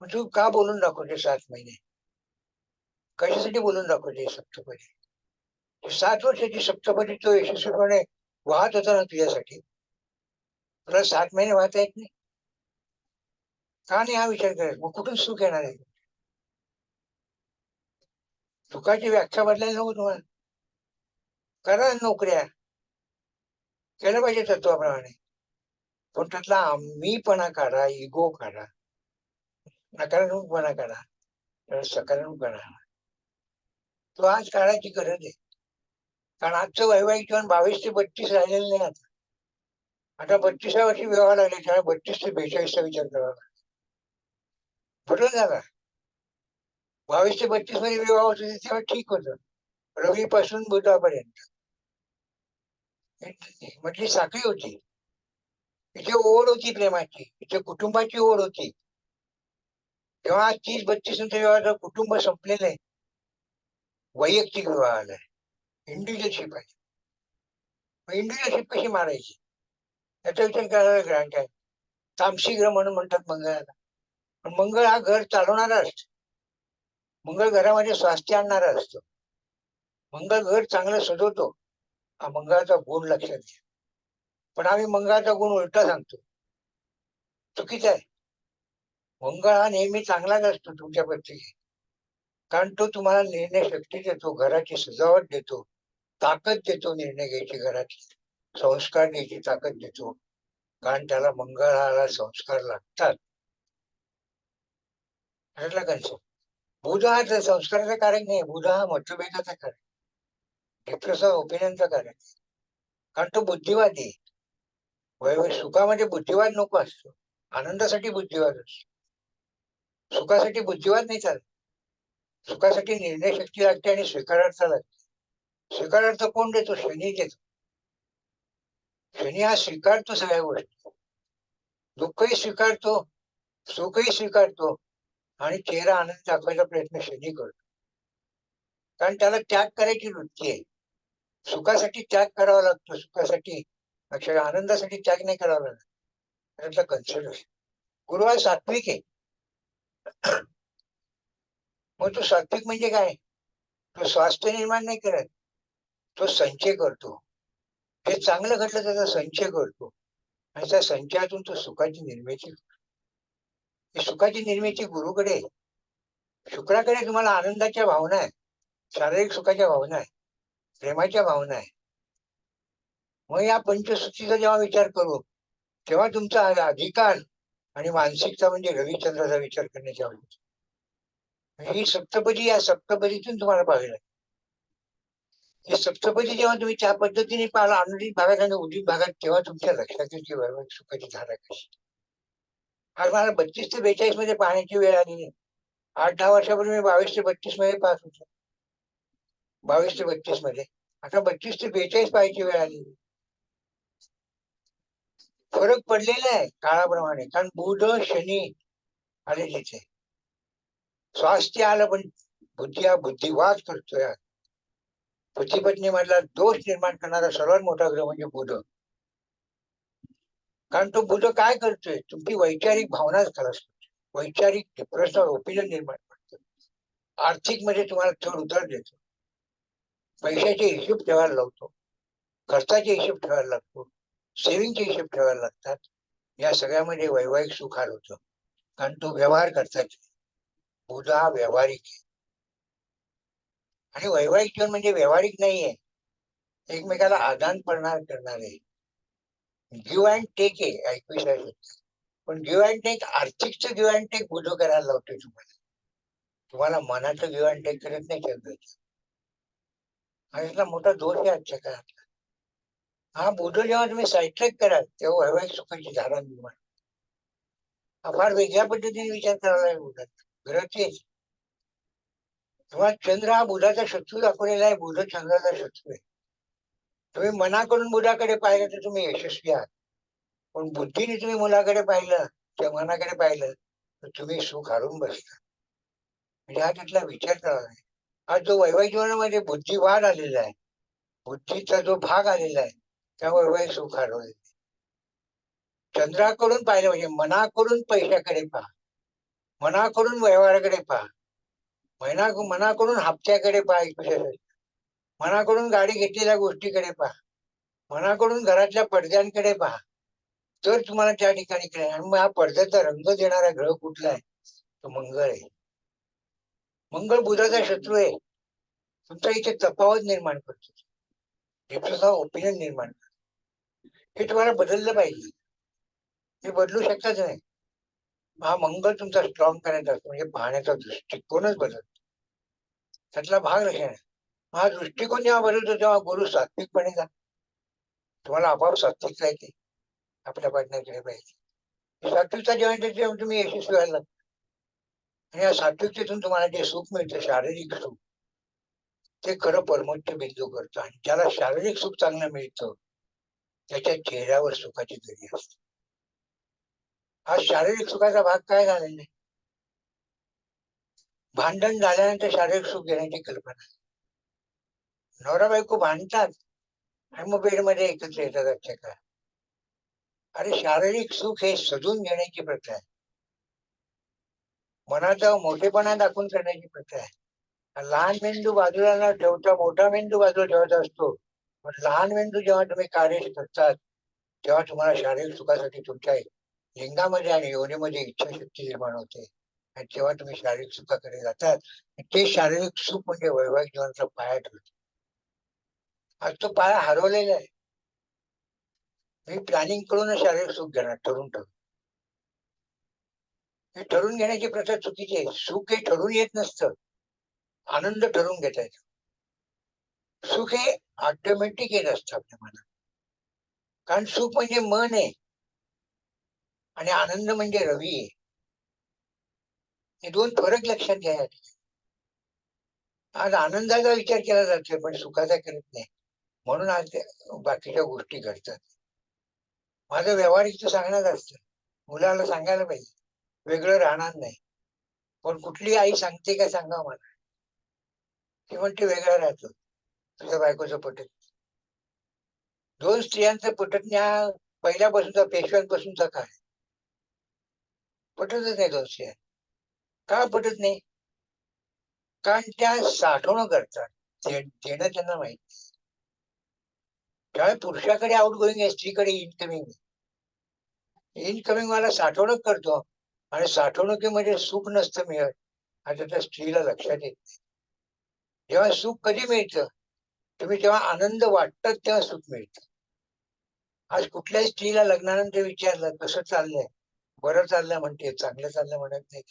मग तू का बोलून दाखवते 7 महिने, कशासाठी बोलून दाखवते सप्तपदी? 7 वर्षाची सप्तपदी तो यशस्वीपणे वाहत होता ना तुझ्यासाठी, तुला 7 महिने वाहता येत नाही का? नाही हा विचार करायचा. मग कुठून सुख येणार आहे? सुखाची व्याख्या बदलायला नको तुम्हाला. करा नोकऱ्या, केलं पाहिजे तत्वाप्रमाणे, पण त्यातला मीपणा काढा, इगो काढा, नकारात्मकपणा काढा, सकारात्मकपणा तो आज काढायची गरज आहे. कारण आजचं वैवाहिक जीवन 22 ते 32 राहिलेलं नाही. आता 32व्या वर्षी विवाह लागले, त्यामुळे 32 ते 42चा विचार करावा लागला. बदल झाला. 22 ते 32 मध्ये विवाह होत होते तेव्हा ठीक होतं, रवीपासून बुधापर्यंत म्हटली साखळी होती. इथे ओढ होती प्रेमाची, इथे कुटुंबाची ओढ होती. तेव्हा 30-32 नंतर विवाहाचं कुटुंब संपलेलं आहे, वैयक्तिक विवाह आलाय, इंडिव्हिज्युअलशिप आहे. इंडिव्हिज्युअलशिप कशी मारायची याचा विचार करायला ग्रहण काय, तामसी ग्रह म्हणून म्हणतात मंगळाला. पण मंगळ हा घर चालवणारा असतो, मंगळ घरामध्ये स्वास्थ्य आणणारा असतो, मंगळ घर चांगलं सजवतो, हा मंगळाचा गुण लक्षात घ्या. पण आम्ही मंगळाचा गुण उलटा सांगतो, चुकीचं आहे. मंगळ हा नेहमी चांगलाच असतो तुमच्या प्रत्येकी, कारण तो तुम्हाला निर्णय शक्ती देतो, घराची सजावट देतो, ताकद देतो निर्णय घ्यायची, घराची संस्कार द्यायची ताकद देतो. कारण त्याला मंगळाला संस्कार लागतात. बुध हा संस्काराचा कारक नाही, बुध हा मतभेदाचा कारक, डिफरन्स ऑफ ओपिनियनचा कारक. कारण तो बुद्धिवादी आहे. सुखामध्ये बुद्धिवाद नको असतो, आनंदासाठी बुद्धिवाद असतो. सुखासाठी बुद्धिवाद नाही चालत. सुखासाठी निर्णय शक्ती लागते आणि स्वीकारार्थ लागते. स्वीकारार्थ कोण देतो? शनी देतो. शनी हा स्वीकारतो सगळ्या गोष्टी, दुःखही स्वीकारतो, सुखही स्वीकारतो आणि चेहरा आनंद दाखवायचा प्रयत्न शनी करतो. कारण त्याला त्याग करायची वृत्ती आहे. सुखासाठी त्याग करावा लागतो, सुखासाठी अक्षर आनंदासाठी त्याग नाही करावा लागत. त्यातला कन्सिडर गुरु हा सात्विक आहे. मग तो सात्विक म्हणजे काय? तो स्वास्थ्य निर्माण नाही करत, तो संचय करतो. हे चांगलं घडलं त्याचा संचय करतो आणि त्या संचयातून तो सुखाची निर्मिती करतो. सुखाची निर्मिती गुरुकडे आहे. शुक्राकडे तुम्हाला आनंदाच्या भावना आहे, शारीरिक सुखाच्या भावना आहे, प्रेमाच्या भावना आहे. मग या पंचसूत्रीचा जेव्हा विचार करू तेव्हा तुमचा अधिकार आणि मानसिकता म्हणजे रविचंद्राचा विचार करण्याची आवश्यकता. ही सप्तपदी, या सप्तपदीतून तुम्हाला पाहिलं. हे सप्तपदी जेव्हा तुम्ही त्या पद्धतीने पाहिला, अनुदित भागात आणि उदित भागात, तेव्हा तुमच्या लक्षात येईल की वैवाहिक सुखाची धारा कशी. आज मला 32 ते 42 मध्ये पाहण्याची वेळ आली. 8-10 वर्षापूर्वी मी 22 ते 32 मध्ये पाहत होतो. 22 ते 32 मध्ये, आता 32 ते 42 पाहायची वेळ आली. फरक पडलेला आहे काळाप्रमाणे. कारण बुध शनी आले तिथे, स्वास्थ्य आलं, पण बुद्धी हा बुद्धिवाद करतोय. पती पत्नी मधला दोष निर्माण करणारा सर्वात मोठा ग्रह म्हणजे बुध. कारण तो बुध काय करतोय? तुमची वैचारिक भावनाच खलास करतो, वैचारिक डिफरन्स ऑफ ओपिनियन निर्माण करतो, आर्थिक मध्ये तुम्हाला चढ उतार देतो, पैशाचे हिशोब ठेवायला लावतो, खर्चाचे हिशोब ठेवायला लागतो, सेव्हिंगचे हिशोब ठेवायला लागतात. या सगळ्यामध्ये वैवाहिक सुख आलं होतं. कारण तो व्यवहार करतात. बुध हा व्यावहारिक आहे आणि वैवाहिक जीवन म्हणजे व्यावहारिक नाहीये, एकमेकाला आदान प्रदान करणारे, गिव्ह अँड टेक आहे. ऐकू, पण गिव्ह अँड टेक, आर्थिकचं गिव्ह अँड टेक बुध करायला लावतोय तुम्हाला. तुम्हाला मनाचं गिव्ह अँड टेक करत नाही चंद्राचं. हा यातला मोठा दोष आहे आजच्या काळात. हा बुध जेव्हा तुम्ही सायट्रॅक कराल तेव्हा वैवाहिक सुखाची धारा निर्माण. हा फार वेगळ्या पद्धतीने विचार करायला आहे बुधात. ग्रह तेच. तेव्हा चंद्र हा बुधाचा शत्रू दाखवलेला आहे, बुध चंद्राचा शत्रू आहे. तुम्ही मनाकडून बुधाकडे पाहिलं तर तुम्ही यशस्वी आहात, पण बुद्धीने तुम्ही मुलाकडे पाहिलं किंवा मनाकडे पाहिलं तर तुम्ही सुख हरून बसता. म्हणजे हा त्यातला विचार करावा आहे. हा जो वैवाहिक जीवनामध्ये बुद्धिवाद आलेला आहे, बुद्धीचा जो भाग आलेला आहे, त्या वैवाहिक सुख हरवले. चंद्राकडून पाहिलं म्हणजे मनाकडून पैशाकडे पहा, मनाकडून व्यवहाराकडे पहा, मनाकडून हप्त्याकडे पहा, मनाकडून गाडी घेतलेल्या गोष्टीकडे पहा, मनाकडून घरातल्या पडद्यांकडे पहा, तर तुम्हाला त्या ठिकाणी कळेल. आणि मग हा पडद्याचा रंग देणारा ग्रह कुठला आहे? तो मंगळ आहे. मंगळ बुधाचा शत्रू आहे. तुमचा इथे तफावत निर्माण करतो, डिफरन्स ऑफ ओपिनियन निर्माण करतो. हे तुम्हाला बदललं पाहिजे. हे बदलू शकताच नाही. हा मंगळ तुमचा स्ट्रॉंग करायचा असतो, म्हणजे पाहण्याचा दृष्टिकोनच बदलतो, त्यातला भाग लक्षण. हा दृष्टिकोन जेव्हा बदलतो तेव्हा गुरु सात्विकपणे जा, तुम्हाला आपोआप सात्विकता येते, आपल्या पार्टनरकडे पाहिजे. सात्विकता जेव्हा तुम्ही यशस्वी व्हायला लागता. आणि या सात्विकतेतून तुम्हाला जे सुख मिळतं, शारीरिक सुख, ते खरं परमोच्च बिंदू करतं. आणि ज्याला शारीरिक सुख चांगलं मिळतं त्याच्या चेहऱ्यावर सुखाची दरी असते. हा शारीरिक सुखाचा भाग काय झालेला नाही. भांडण झाल्यानंतर शारीरिक सुख घेण्याची कल्पना. नवरा बायको भांडतात आणि मग बेडमध्ये एकत्र येतात आजच्या काळात. अरे शारीरिक सुख हे सजून घेण्याची प्रथा आहे, मनाचा मोठेपणा दाखवून करण्याची प्रथा आहे. लहान मेंदू बाजूला न ठेवता मोठा मेंदू बाजूला ठेवायचा असतो. पण लहान मेंदू जेव्हा तुम्ही कार्य करतात तेव्हा तुम्हाला शारीरिक सुखासाठी तुमच्या लिंगामध्ये आणि योनीमध्ये इच्छाशक्ती निर्माण होते. आणि जेव्हा तुम्ही शारीरिक सुखाकडे जातात, ते शारीरिक सुख म्हणजे वैवाहिक जीवनाचा पाया ठरतो. आज तो पाया हरवलेला आहे. मी प्लॅनिंग करूनच शारीरिक सुख घेणार, ठरून. हे ठरून घेण्याची प्रथा चुकीची आहे. सुख हे ठरून येत नसतं, आनंद ठरून घेता येतो. सुख हे ऑटोमॅटिक येत असतं आपल्या मनात. कारण सुख म्हणजे मन आहे आणि आनंद म्हणजे रवी आहे. हे दोन फरक लक्षात घ्या. आज आनंदाचा विचार केला जातोय पण सुखाचा करत नाही, म्हणून आज बाकीच्या गोष्टी घडतात. माझं व्यवहारिक सांगण्यात असतं, मुलाला सांगायला पाहिजे वेगळं राहणार नाही, पण कुठली आई सांगते का सांगा मला, ती म्हणते वेगळं राहतो, तुझ्या बायकोचं पटत. दोन स्त्रियांचं पटत नाही, पहिल्यापासूनचा पेशव्यांपासूनचा काय पटतच नाही दोन स्त्रिया. का पटत नाही? कारण त्या साठवणं करतात, देणं त्यांना माहिती. त्यामुळे पुरुषाकडे आउट गोईंग आहे, स्त्रीकडे इनकमिंग. इनकमिंग वाला साठवणूक करतो आणि साठवणुकीमध्ये सुख नसतं मिळत, आता त्या स्त्रीला लक्षात येत नाही. जेव्हा सुख कधी मिळतं, तुम्ही जेव्हा आनंद वाटतात तेव्हा सुख मिळतं. आज कुठल्याही स्त्रीला लग्नानंतर विचारलं कसं चाललंय, बरं चाललंय म्हणते, चांगलं चाललं म्हणत नाही.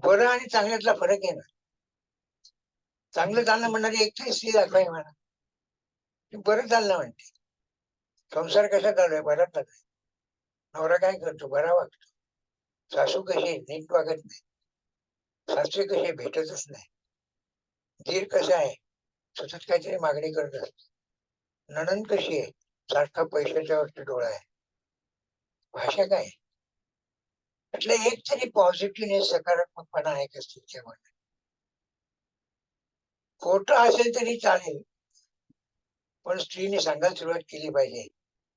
बरं आणि चांगल्यातला फरक आहे ना. चांगलं चाललं म्हणणारी एकटी स्त्री दाखवाय म्हणा, बरं चाललं म्हणते. संसार कसा चालू बरा चाललाय, नवरा काय करतो, बरा वागतो, सासू कशी नीट वागत नाही, सासू कशी भेटतच नाही, दीर कसा आहे सतत काहीतरी मागणी करत असतो, नणंद कशी आहे सारखा पैशाच्या वरती डोळा आहे. भाषा काय म्हटलं, एक तरी पॉझिटिव्हनेस सकारात्मकपणा आहे का स्त्रीच्या मनात? खोटं असेल तरी चालेल, पण स्त्रीने सांगायला सुरुवात केली पाहिजे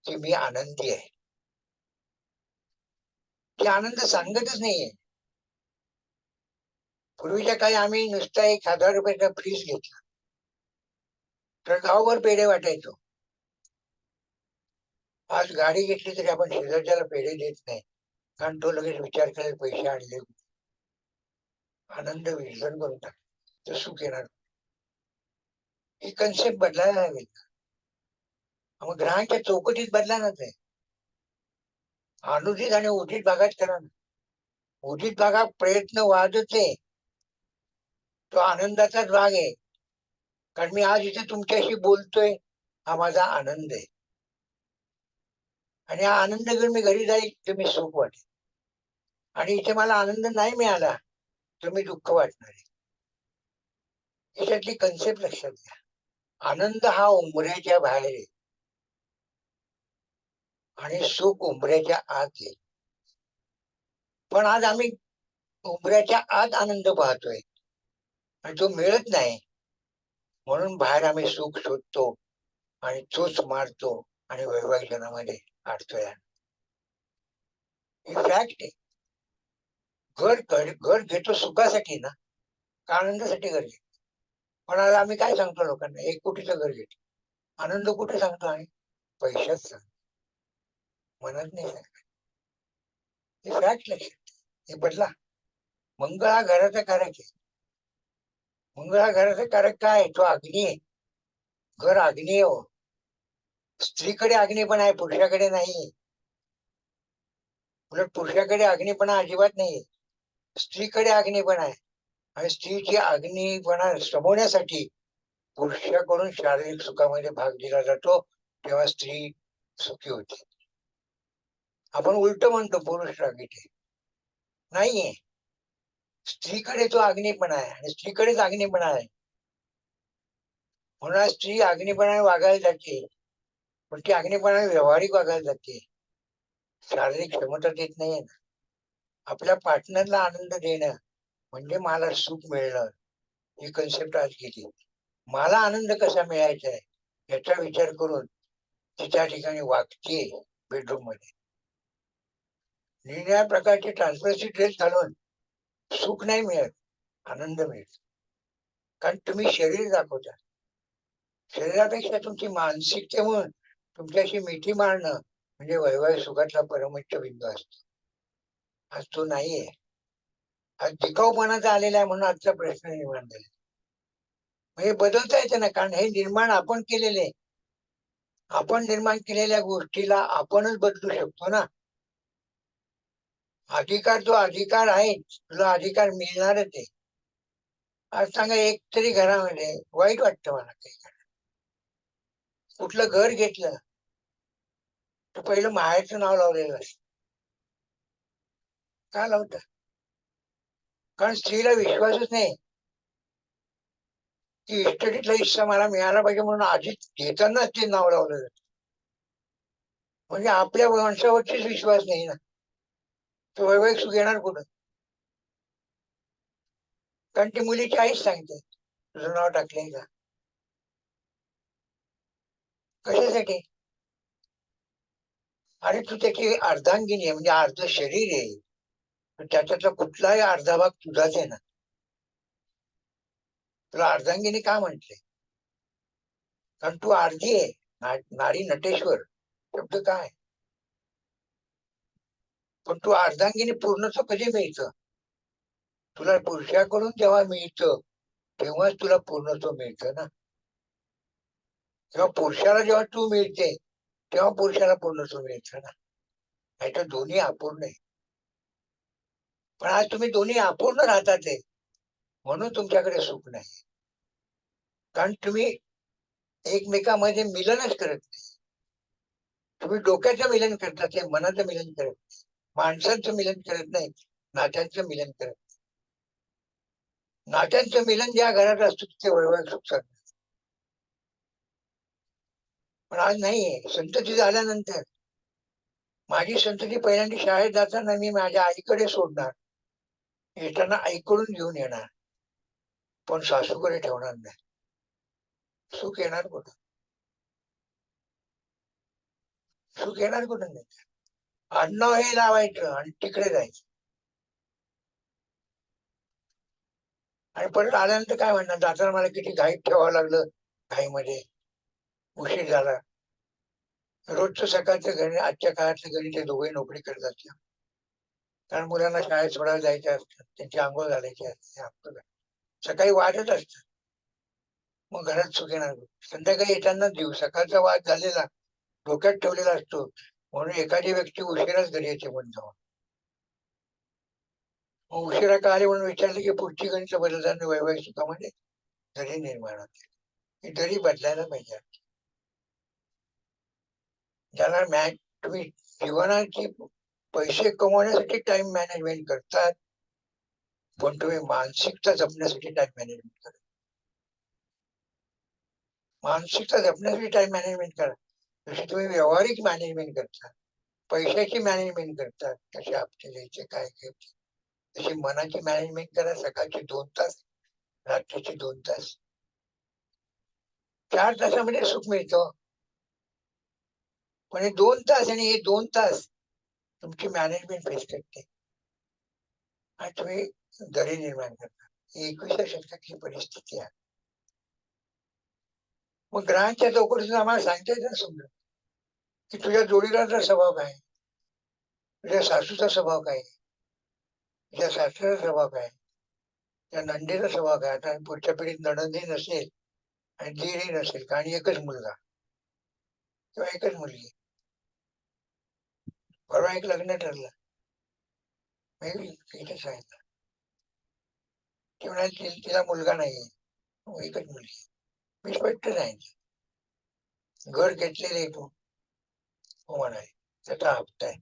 की मी आनंदी आहे. ती आनंद सांगतच नाहीये. पूर्वीच्या काळी आम्ही नुसता 1,000 रुपयाचा फ्रीज घेतला तर गावभर पेढे वाटायचो. आज गाडी घेतली तरी आपण शेजारच्याला पेढे देत नाही, कारण तो लगेच विचार करेल पैसे आणले, आनंद विसर्जन करून टाक, तर सुख येणार. ही कन्सेप्ट बदलायला हवी. मग ग्रहांच्या चौकटीत बदला ना ते. अनुचित आणि उचित भागात करा ना. उचित भागात प्रयत्न वाढच आहे, तो आनंदाचाच भाग आहे. कारण मी आज इथे तुमच्याशी बोलतोय, हा माझा आनंद आहे, आणि हा आनंद घेऊन मी घरी जाईल तर मी सुख वाटेल, आणि इथे मला आनंद नाही मिळाला तर मी दुःख वाटणार आहे. याच्यातली कन्सेप्ट लक्षात घ्या. आनंद हा उंबऱ्याच्या बाहेर आहे आणि सुख उंबऱ्याच्या आत आहे. पण आज आम्ही उंबऱ्याच्या आत आनंद पाहतोय आणि तो मिळत नाही, म्हणून बाहेर आम्ही सुख शोधतो आणि चोच मारतो आणि वैवाहिक जनामध्ये अडतोय. ही फॅक्ट आहे. घर घेतो सुखासाठी ना, का आनंदासाठी घर घेतो? पण आज आम्ही काय सांगतो लोकांना, 1 कोटीचं घर घेतो, आनंद कुठे सांगतो आम्ही? पैशात सांगतो, मनात नाही सांगत. ही फॅक्ट लक्षात, हे बदला. मंगळ हा घराचा कारक आहे. मंगळ हा घराचा कारक काय आहे? तो अग्नी आहे. घर अग्नी हो. स्त्रीकडे अग्नी पण आहे, पुरुषाकडे नाही. उलट पुरुषाकडे अग्निपणा अजिबात नाही, स्त्रीकडे अग्निपणा आहे. आणि स्त्रीची अग्निपणा शमवण्यासाठी पुरुषाकडून शारीरिक सुखामध्ये भाग दिला जातो, तेव्हा स्त्री सुखी होते. आपण उलट म्हणतो पुरुष रागीट आहे, नाहीये. स्त्रीकडे तो अग्निपणा आहे आणि स्त्रीकडेच अग्निपणा आहे, म्हणून स्त्री अग्निपणाने वागायला जाते, पण ती अग्निपणाने व्यावहारिक वागायला जाते, शारीरिक क्षमता देत नाहीये ना. आपल्या पार्टनरला आनंद देणं म्हणजे मला सुख मिळणं, ही कन्सेप्ट आज गेली. मला आनंद कसा मिळायचा आहे याचा विचार करून तिच्या ठिकाणी वागते बेडरूम मध्ये. निरनिळ्या प्रकारचे ट्रान्सपरन्सी ड्रेस घालून सुख नाही मिळत, आनंद मिळत. कारण तुम्ही शरीर दाखवता, शरीरापेक्षा तुमची मानसिकते म्हणून तुमच्याशी मिठी मारणं म्हणजे वैवाहिक सुखातला परमोच्च बिंदू असतो. आज तो नाहीये. आज टिकाऊपणाचा आलेला आहे म्हणून आजचा प्रश्न निर्माण झाला. म्हणजे बदलता येते ना, कारण हे निर्माण आपण केलेले. आपण निर्माण केलेल्या गोष्टीला आपणच बदलू शकतो ना. अधिकार जो अधिकार आहे, तुला अधिकार मिळणारच आहे. आज सांगा, एक तरी घरामध्ये वाईट वाटतं मला काही. कुठलं घर घेतलं तर पहिलं माहेरचं नाव लावलेलं असतं. का लावतं? कारण स्त्रीला विश्वासच नाही की इस्टेटीतला हिस्सा मला मिळाला पाहिजे, म्हणून आधीच घेतानाच ते नाव लावलं जातं. म्हणजे आपल्या वंशावरतीच विश्वास नाही ना, तो वैवाहिक सुख येणार कुठं? कारण ती मुलीची आईच सांगते तुझं नाव टाकलंय का. कशासाठी? आणि तू त्याची अर्धांगिनी आहे, म्हणजे अर्ध शरीर आहे. तर त्याच्यातला कुठलाही अर्धा भाग तुझाच आहे ना. तुला अर्धांगिनी का म्हटले? कारण तू अर्धी आहे. नारी नटेश्वर शब्द काय? पण तू अर्धांगिनी पूर्णत्व कधी मिळतं? तुला पुरुषाकडून जेव्हा मिळतं तेव्हाच तुला पूर्णत्व मिळतं ना. तेव्हा पुरुषाला जेव्हा तू मिळते तेव्हा पुरुषाला पूर्णत्व मिळतं ना. नाही तर दोन्ही अपूर्ण आहे. पण आज तुम्ही दोन्ही अपूर्ण राहतात आहे, म्हणून तुमच्याकडे सुख नाही. कारण तुम्ही एकमेकांमध्ये मिलनच करत नाही. तुम्ही डोक्याचं मिलन करतात, ते मनाचं मिलन करत नाही. माणसांचं मिलन करत नाही, नात्यांचं मिलन करत नाही. नात्यांचं मिलन ज्या घरात असतं ते वैवाहिक सुख साधतं. पण आज नाहीये. संतती झाल्यानंतर माझी संतती पहिल्यांदा शाळेत जाताना मी माझ्या आईकडे सोडणार, येताना आईकडून घेऊन येणार, पण सासूकडे ठेवणार नाही. सुख येणार कुठं? सुख येणार कुठं नाही. आडनाव हे लावायचं आणि तिकडे जायचं. आणि परत आल्यानंतर काय म्हणणार, जाताना मला किती घाईत ठेवावं लागलं, घाईमध्ये उशीर झाला. रोजचं सकाळचं गणित, आजच्या काळातलं गणित, ते दोघे नोकरी करत असतात. कारण मुलांना शाळेत सोडायला जायचे असतात, त्यांची आंघोळ घालायची असते, सकाळी वाटच असतं. मग घरात सुख येणार. संध्याकाळी येताना सकाळचा वाद झालेला डोक्यात ठेवलेला असतो, म्हणून एखादी व्यक्ती उशिराच घरी येते म्हणतो. मग उशिरा का आले म्हणून विचारलं की पुढची गणित बदलताना वैवाहिक सुखामध्ये दरी निर्माण होते. ही दरी बदलायला पाहिजे. ज्याला तुम्ही जीवनाची पैसे कमवण्यासाठी टाइम मॅनेजमेंट करतात, पण तुम्ही मानसिकता जपण्यासाठी टाइम मॅनेजमेंट करा. मानसिकता जपण्यासाठी टाइम मॅनेजमेंट करा. जशी तुम्ही व्यावहारिक मॅनेजमेंट करता, पैशाची मॅनेजमेंट करतात, कसे हप्ते द्यायचे, काय घ्यायचे, तशी मनाची मॅनेजमेंट करा. सकाळचे 2 तास, रात्रीचे 2 तास, 4 तासामध्ये सुख मिळतं. पण हे 2 तास आणि हे 2 तास तुमची मॅनेजमेंट फेस करते आणि तुम्ही दरी निर्माण करता. ही 21व्या शतकातली परिस्थिती आहे. मग ग्रहांच्या चौकटीतून आम्हाला सांगता येतं समजा की तुझ्या जोडीदाराचा स्वभाव काय, तुझ्या सासूचा स्वभाव काय, तुझ्या सासऱ्याचा स्वभाव काय, त्या नंदीचा स्वभाव काय. आता पुढच्या पिढीत नणंदही नसेल आणि दीरही नसेल, आणि एकच मुलगा किंवा एकच मुलगी. परवा एक लग्न ठरलं, इथे सांगितलं, ती म्हणाली तिला मुलगा नाहीये, एकच मुलगी. मी स्पष्ट सांगितलं, घर घेतलेले तू, हो म्हणाले, त्याचा हप्ता आहे,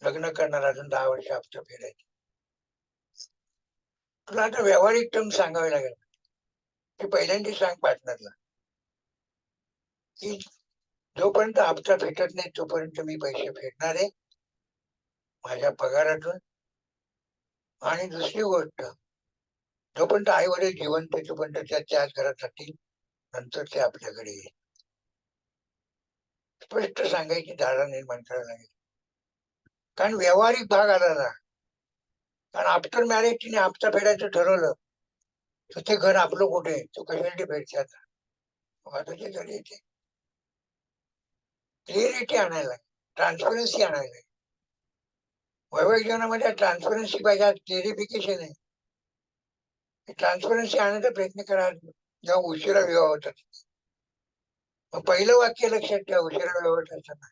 लग्न करणार, अजून 10 वर्ष हप्ता फेडायचा. तुला आता व्यावहारिक टर्म सांगावे लागेल की पहिल्यांदा सांग पार्टनरला की जोपर्यंत हप्ता फेटत नाही तोपर्यंत मी पैसे फेडणार आहे माझ्या पगारातून. आणि दुसरी गोष्ट, जोपर्यंत आई वडील जिवंत आहे तोपर्यंत त्याच घरात राहतील, नंतर ते आपल्याकडे येईल. स्पष्ट सांगायची धारणा निर्माण करायला लागेल. कारण व्यावहारिक भाग आला ना, कारण आफ्टर मॅरेज तिने हप्ता फेडायचं ठरवलं तर ते घर आपलं कुठे, तो कशासाठी फेडते आता. वादाची घरी येते. क्लिअरिटी आणायला, ट्रान्सपरन्सी आणायला. वैवाहिक जीवनामध्ये ट्रान्सपरन्सी पाहिजे, क्लिअरिफिकेशन आहे. ट्रान्सपरन्सी आणण्याचा प्रयत्न करा जेव्हा उशिरा विवाह होतात. मग पहिलं वाक्य लक्षात ठेवा, उशिरा विवाह होत असताना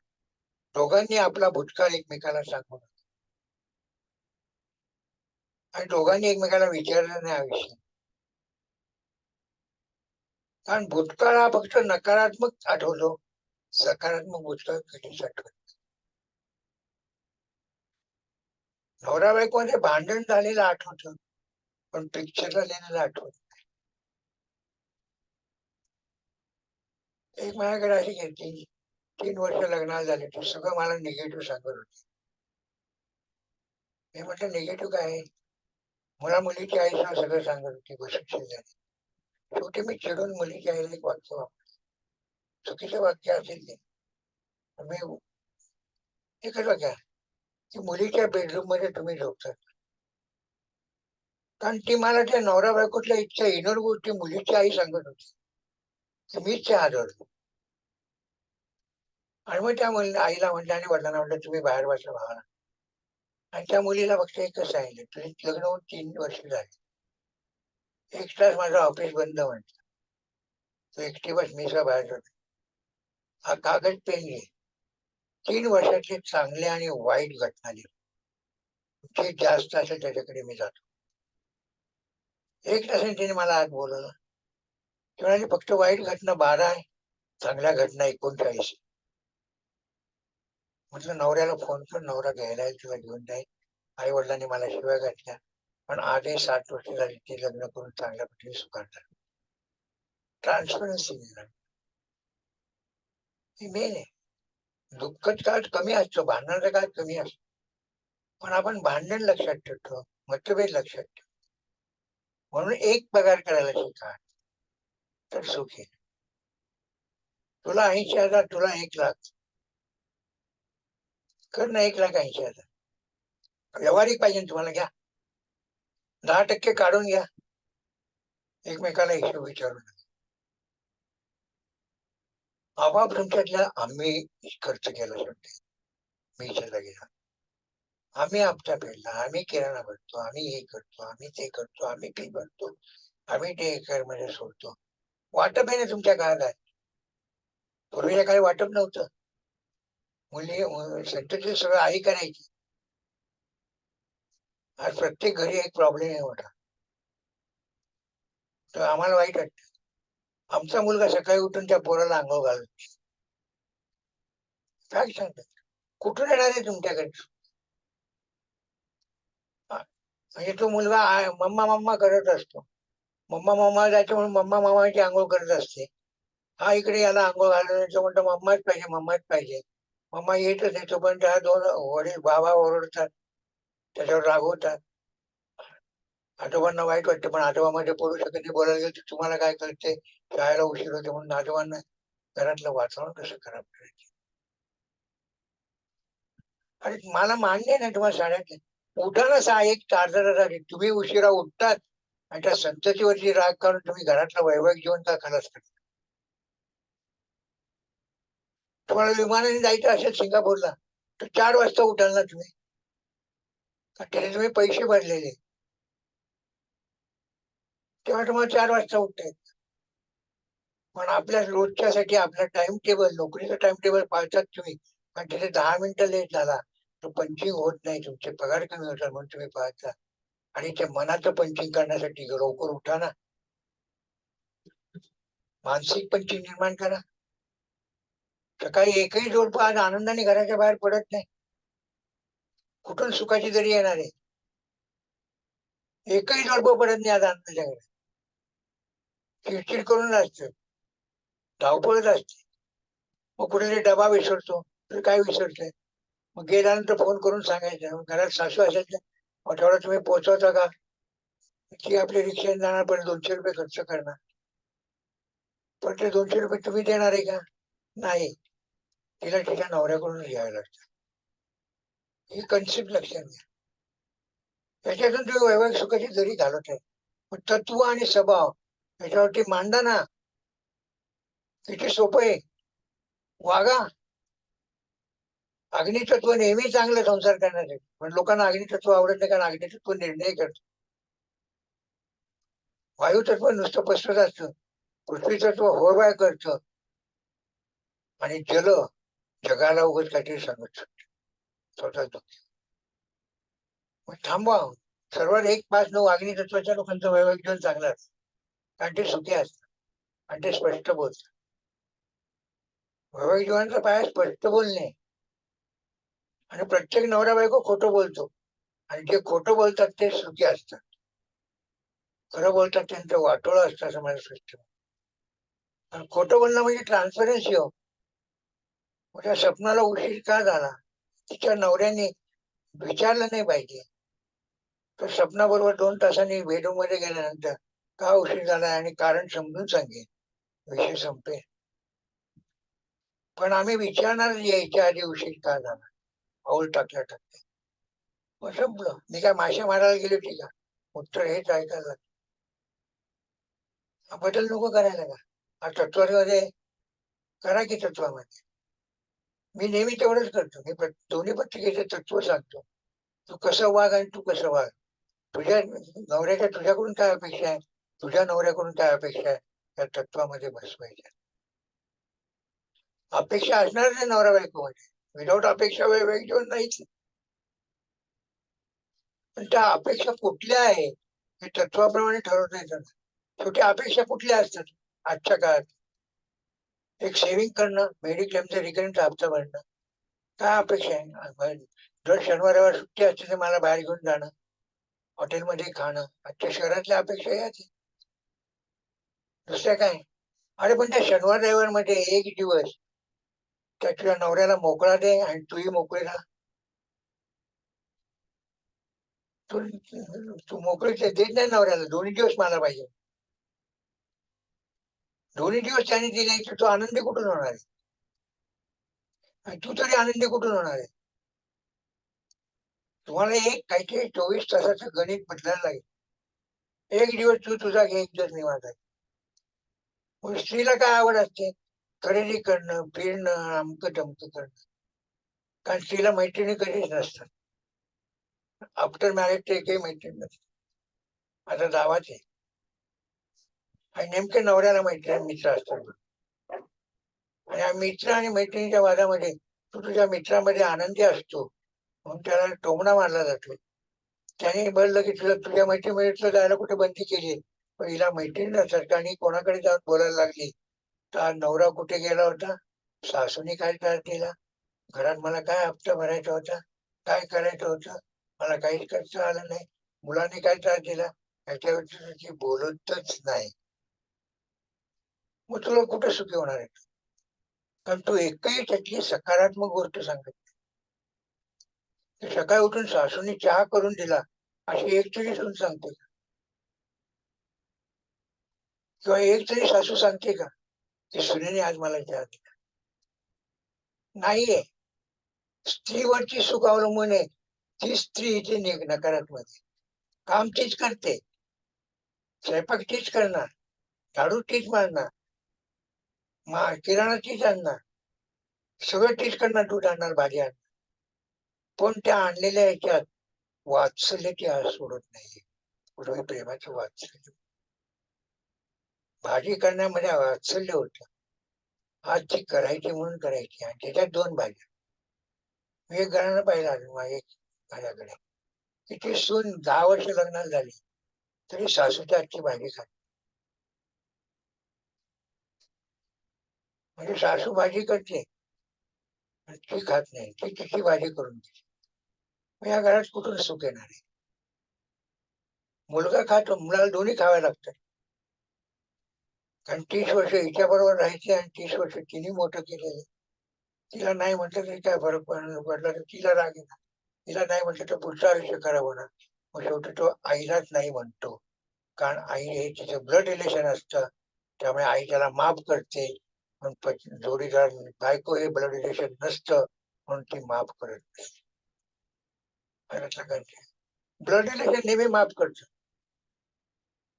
दोघांनी आपला भूतकाळ एकमेकाला सांगू नका आणि दोघांनी एकमेकाला विचारलं नाही आयुष्य. कारण भूतकाळ हा फक्त नकारात्मक आठवतो, सकारात्मक भूतकाळ कधीच आठवत. नवरा बायकोमध्ये भांडण झालेलं आठवतं, पण पिक्चरला लिहिलेलं आठवत. एक माझ्याकडे अशी घेतली, 3 वर्ष लग्नाला झाले, ते सगळं मला निगेटिव्ह सांगत होते. मी म्हटलं निगेटिव्ह काय आहे? मुला मुलीची आई सगळं सांगत होती, गोष्ट झाली. शेवटी मी चिडून मुलीच्या आईला एक वाक्य वापरलं, चुकीचं वाक्य असेल ते. मी एकच वाक्य, की मुलीच्या बेडरूम मध्ये तुम्ही झोपतात. कारण ती मला त्या नवरा बायकोतल्या इतक्या इनर गोष्टी मुलीची आई सांगत होती, की मीच त्या आदळलो. आणि मग त्या आईला म्हटलं आणि वडिलांना म्हटलं तुम्ही बाहेर बसला भावाला. आणि त्या मुलीला फक्त एकच सांगितलं, तुझे लग्न होऊन 3 वर्ष झाले, एक तास माझं ऑफिस बंद म्हटलं, तू एकटी बस, मी सगळं बाहेर जातो. हा कागद पेन घे, 3 वर्षातले चांगले आणि वाईट घटना लिह, जे जास्त असेल त्याच्याकडे मी जातो. एक तासाने तिने मला आज बोलवलं. ती म्हणाली फक्त वाईट घटना 12 आहे, चांगल्या घटना 39. म्हटलं नवऱ्याला फोन कर, नवरा घ्यायला येईल, तुला घेऊन जाईल. आई वडिलांनी मला शिवाय घातल्या, पण आजही 7 वर्ष झाली ते लग्न करून चांगल्या पद्धतीने सुखावतात. ट्रान्सपरन्सी ही मेन आहे. दुःखद काळ कमी असतो, भांडणाचा काळ कमी असतो, पण आपण भांडण लक्षात ठेवतो, मतभेद लक्षात ठेवतो. म्हणून एक पगार करायला शिका, तर सुखी. तुला 80,000, तुला 1,00,000, कर ना 1,80,000. व्यवहारिक पाहिजे तुम्हाला, घ्या 10% काढून घ्या, एकमेकाला हिशोब विचारून. आपोआप तुमच्यातल्या आम्ही खर्च केला शेवटी, मी गेला, आम्ही हप्ता फेडला, आम्ही किराणा भरतो, आम्ही हे करतो, आम्ही ते करतो, आम्ही फी भरतो, आम्ही ते एकर मध्ये सोडतो. वाटप आहे ना तुमच्या काळात आहे, पूर्वीच्या काही वाटप नव्हतं. मुली संतती सगळं आई करायची. आज प्रत्येक घरी एक प्रॉब्लेम आहे मोठा, तर आम्हाला वाईट वाटतं. आमचा मुलगा सकाळी उठून त्या पोराला अंघोळ घालतो, काय सांगतात, कुठून येणार आहे तुमच्याकडे? म्हणजे तो मुलगा मम्मा मम्मा करत असतो, मम्मा मम्मा जायचं म्हणून मम्मा मामाची आंघोळ करत असते. हा इकडे याला आंघोळ घालण्याचं म्हणतो, मम्माच पाहिजे, मम्माच पाहिजे. मम्मा येतच नाही, तोपर्यंत हा दोन वडील बाबा ओरडतात, त्याच्यावर रागवतात. आजोबांना वाईट वाटतं, पण आजोबा मध्ये पडू शकत नाही. बोलायला गेलं तर तुम्हाला काय कळते, शाळेला उशीर होते म्हणून आजोबांना घरातलं वातावरण कसं खराब करायचं. आणि मला मान्य नाही तुम्हाला शाळेत उठा ना 6-1 चार्जर, तुम्ही उशिरा उठतात आणि त्या संततीवरची राग काढून तुम्ही घरातलं वैवाहिक जीवन का खलास करता? तुम्हाला विमानाने जायचं असेल सिंगापूरला, तर 4 वाजता उठाल ना तुम्ही, त्याने तुम्ही पैसे भरलेले, तेव्हा तुम्हाला 4 वाजता उठतायत. पण आपल्या रोजच्यासाठी आपला टाइम टेबल, नोकरीचं टाइम टेबल पाळतात तुम्ही, पण तिथे 10 मिनिटं लेट झाला तर पंचिंग होत नाही, तुमचे पगार कमी होतात म्हणून तुम्ही पाळता. आणि त्या मनाचं पंचिंग करण्यासाठी लवकर उठा ना, मानसिक पंचिंग निर्माण करा. सकाळी एकही जोडपं आज आनंदाने घराच्या बाहेर पडत नाही, कुठून सुखाची तरी येणार आहे? एकही जोडपं पडत नाही आज आनंदाच्या घरात, चिडचिड करून असतं, धावपळच असते. मग कुठेतरी डबा विसरतो, तर काय विसरतोय, मग गेल्यानंतर फोन करून सांगायचं. घरात सासू असेल तर मग तेवढा तुम्ही पोहोचवता का? ती आपली रिक्षाने जाणार, पण 200 रुपये खर्च करणार, पण ते 200 रुपये तुम्ही देणार आहे का? नाही, तिला तिच्या नवऱ्याकडून घ्यायला लागतं. ही कन्सेप्ट लक्षात घ्या. त्याच्यातून तुम्ही वैवाहिक सुखाची जरी घालत आहे, पण तत्व आणि स्वभाव याच्यावरती मांडा ना, किती सोपं आहे. वागा, अग्नितत्व नेहमी चांगलं संसार करण्यासाठी, पण लोकांना अग्नितत्व आवडत नाही, कारण अग्नितत्व निर्णय करतं. वायू तत्व नुसतं पसरत असतं, पृथ्वी तत्व होरबाय करतं, आणि जल जगाला उगाच काहीतरी सांगत स्वतः. मग थांबवा. सर्वात 1, 5, 9 अग्नितत्वाच्या लोकांचं वैवाहिक जीवन चांगलं असतं, कारण ते सुखी असतात आणि ते स्पष्ट बोलतात. वैवाहिक जीवनाचा पाया स्पष्ट बोलणे, आणि प्रत्येक नवरा बायको खोटं बोलतो, आणि जे खोटं बोलतात ते सुखी असतात. खरं बोलतात त्यांचं वाटोळं असतं, असं मला स्पष्ट. आणि खोटं बोलणं म्हणजे ट्रान्सपरन्सी हो. म्हणजे स्वप्नाला उशीर का झाला, तिच्या नवऱ्याने विचारलं नाही पाहिजे. तर स्वप्नाबरोबर 2 तासांनी बेडरूम मध्ये गेल्यानंतर का उशीर झाला आणि कारण समजून सांगेल, विषय संपेल. पण आम्ही विचारणार यायच्या आधी उशीर का झाला, पाऊल टाकल्या टाकल्या मग संपलं. मी काय माश्या मारायला गेली होती का, उत्तर हेच ऐकायला. बदल नको करायला का, हा तत्वामध्ये करा की तत्वामध्ये. मी नेहमी तेवढंच करतो, मी दोन्ही पत्रिकेचे तत्व सांगतो. तू कसं वाग आणि तू कसं वाग. तुझ्या नवऱ्याच्या तुझ्याकडून काय अपेक्षा आहे, तुझ्या नवऱ्याकडून काय अपेक्षा आहे, त्या तत्वामध्ये बसवायच्या. अपेक्षा असणार नाही नवरा बायकोमध्ये, विदाऊट अपेक्षा वैवाहिक जीवन नाहीच. पण त्या अपेक्षा कुठल्या आहे हे तत्वाप्रमाणे ठरवता येतं. शेवटी अपेक्षा कुठल्या असतात आजच्या काळात. एक सेव्हिंग करणं, मेडिक्लेमचा रिकरिंगचा हप्ता भरणं, काय अपेक्षा आहे. दर शनिवार रविवार सुट्टी असते तर मला बाहेर घेऊन जाणं, हॉटेलमध्ये खाणं, आजच्या शहरातल्या अपेक्षा याच. दुसऱ्या काय. अरे पण त्या शनिवार रविवार मध्ये एक दिवस त्या तुझ्या नवऱ्याला मोकळा दे आणि तूही मोकळी राहा. तू तू मोकळी देत नाही नवऱ्याला, 2 दिवस मला पाहिजे. 2 दिवस त्याने दिले तर तो आनंदी कुठून होणार आहे, आणि तू तरी आनंदी कुठून होणार आहे. तुम्हाला एक काहीतरी 24 तासाचं गणित बदलायला लागेल. एक दिवस तू तुझा घे, एक दिवस निवांत आहे. मग स्त्रीला काय आवड असते, खरेदी करणं, फिरणं, अमकं तमकं करणं. कारण स्त्रीला मैत्रिणी कधीच नसतात. आफ्टर मॅरेज ते काही मैत्रीण नसते. आता दावाच आहे. आणि नेमके नवऱ्याला मैत्रीण मित्र असतात. आणि या मित्र आणि मैत्रिणीच्या वादामध्ये तू तुझ्या मित्रामध्ये आनंदी असतो, म्हणून त्याला टोमणा मारला जातो. त्याने बोललं की तुझ्या तुझ्या मैत्रिणीमध्ये जायला कुठे बंदी केली, पण हिला मैत्रीण नसतात आणि कोणाकडे जाऊन बोलायला लागली तर नवरा कुठे गेला होता, सासूने काय त्रास दिला, घरात मला काय हप्ता भरायचा होता, काय करायचं होतं, मला काहीच करता आलं नाही, मुलांनी काय त्रास दिला, याच्यावर ती बोलतच नाही. मग तुला कुठे सुखी होणार आहे. कारण तू एकही त्यातली सकारात्मक गोष्ट सांगत नाही. सकाळी उठून सासूने चहा करून दिला अशी एक तरी सून सांगते का, किंवा एक तरी सासू सांगते का की सुनेने आज मला चहा दिला. नाहीये. स्त्रीवरची सुख अवलंबून आहे. ती स्त्री इथे नकारात्मक आहे. काम तीच करते, स्वयंपाक तीच करणार, झाडू तीच मारणार, किराणा तीच आणणार, सगळं तीच करणार, दूध आणणार, भाजी आणणार. पण त्या आणलेल्या याच्यात वात्सल्य ती आज सोडत नाही. पूर्वी प्रेमाचं वात्सल्य, भाजी करण्यामध्ये वात्सल्य होतं. आज ती करायची म्हणून करायची, आणि त्याच्यात 2 भाज्या. मी एक घराणं पाहिलं अजून माझ्या माझ्याकडे, की ती सून 10 वर्ष लग्नाला झाली तरी सासूच्या हातची भाजी खात. म्हणजे सासू भाजी करते ती खात नाही, ती तिची भाजी करून देते. मग या घरात कुठून सुख येणार आहे. मुलगा खातो, मुलाला दोन्ही खावे लागतात. कारण 30 वर्ष हिच्या बरोबर राहायचे आणि 30 वर्ष तिने मोठं केलेलं. तिला नाही म्हटलं तरी काय फरक पडला तर तिला राग येणार, तिला नाही म्हटलं तर पुढचं आयुष्य खराब होणार. मग शेवटी तो आईलाच नाही म्हणतो, कारण आई हे तिचं ब्लड रिलेशन असतं, त्यामुळे आई त्याला माफ करते. पण जोडीदार बायको हे ब्लड रिलेशन नसतं, म्हणून ती माफ करत नाही. ब्लड रिलेशन नेहमी माफ करतो,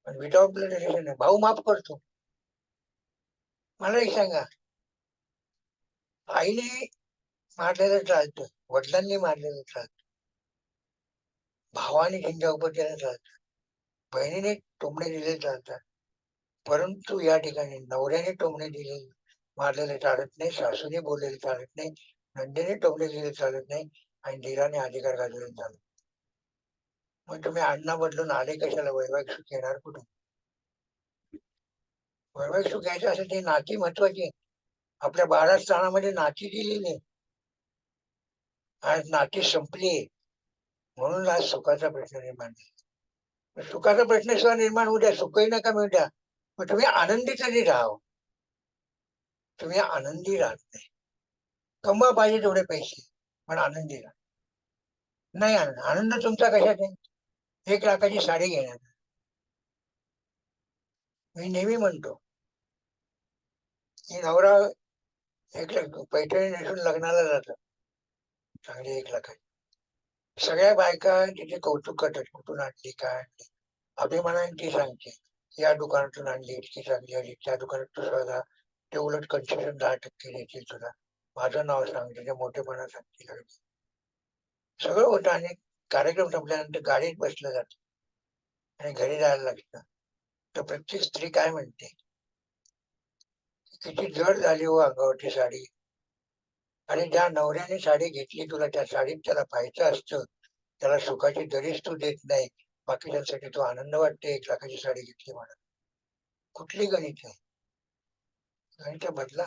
पण विदाउट ब्लड रिलेशन भाऊ माफ करतो. मला एक सांगा, आईने मारलेलं चालतं, वडिलांनी मारलेलं चालतं, भावाने झिंगा उपटलेलं चालतं, बहिणीने टोमणे दिले चालतात, परंतु या ठिकाणी नवऱ्याने टोमणे दिले मारलेले चालत नाही, सासूने बोललेले चालत नाही, नंदेने टोमणे दिले चालत नाही, आणि धीराने अधिकार गाजवले चालत. मग तुम्ही अण्णा बदलून आले कशाला? वैवाहिक सुख येणार कुठून? वैवाहिक सुख घ्यायचं असेल ते नाती महत्वाची आहे. आपल्या 12 स्थानामध्ये नाती दिलेली आहे, आज नाती संपली, म्हणून आज सुखाचा प्रश्न निर्माण झाला. सुखाचा प्रश्न सुद्धा निर्माण होऊ द्या, सुखही नका मिळू द्या, पण तुम्ही आनंदी तरी राहा. तुम्ही आनंदी राहत नाही. कमवा पाहिजे तेवढे पैसे, पण आनंदी राहा. नाही आनंद, आनंद तुमचा कशात आहे? 1 लाखाची साडी घेणार. मी नेहमी म्हणतो की नवरा 1 लाख पैठणी नेसून लग्नाला जातात, चांगली 1 लाखाची. सगळ्या बायका तिथे कौतुक करतात, कुठून आणली, काय आणली, अभिमानाने ती सांगते, या दुकानातून आणली, इतकी चांगली आली, त्या दुकानात तू शोधा, ते उलट कन्सेशन 10% देतील तुला, माझं नाव सांग, तिथे मोठेपणा सांगतील, सगळं होतं. आणि कार्यक्रम संपल्यानंतर गाडीत बसलं जातं आणि घरी जायला लागतं, तर प्रत्येक स्त्री काय म्हणते, किती जड झाली हो अंगावरची साडी. आणि ज्या नवऱ्याने साडी घेतली तुला, त्या साडीत त्याला पाहायचं असतं, त्याला सुखाची दरीच तू देत नाही, बाकीच्यांसाठी तो आनंद वाटते 1 लाखाची साडी घेतली म्हणून. कुठली गणित आहे? गणित बदला.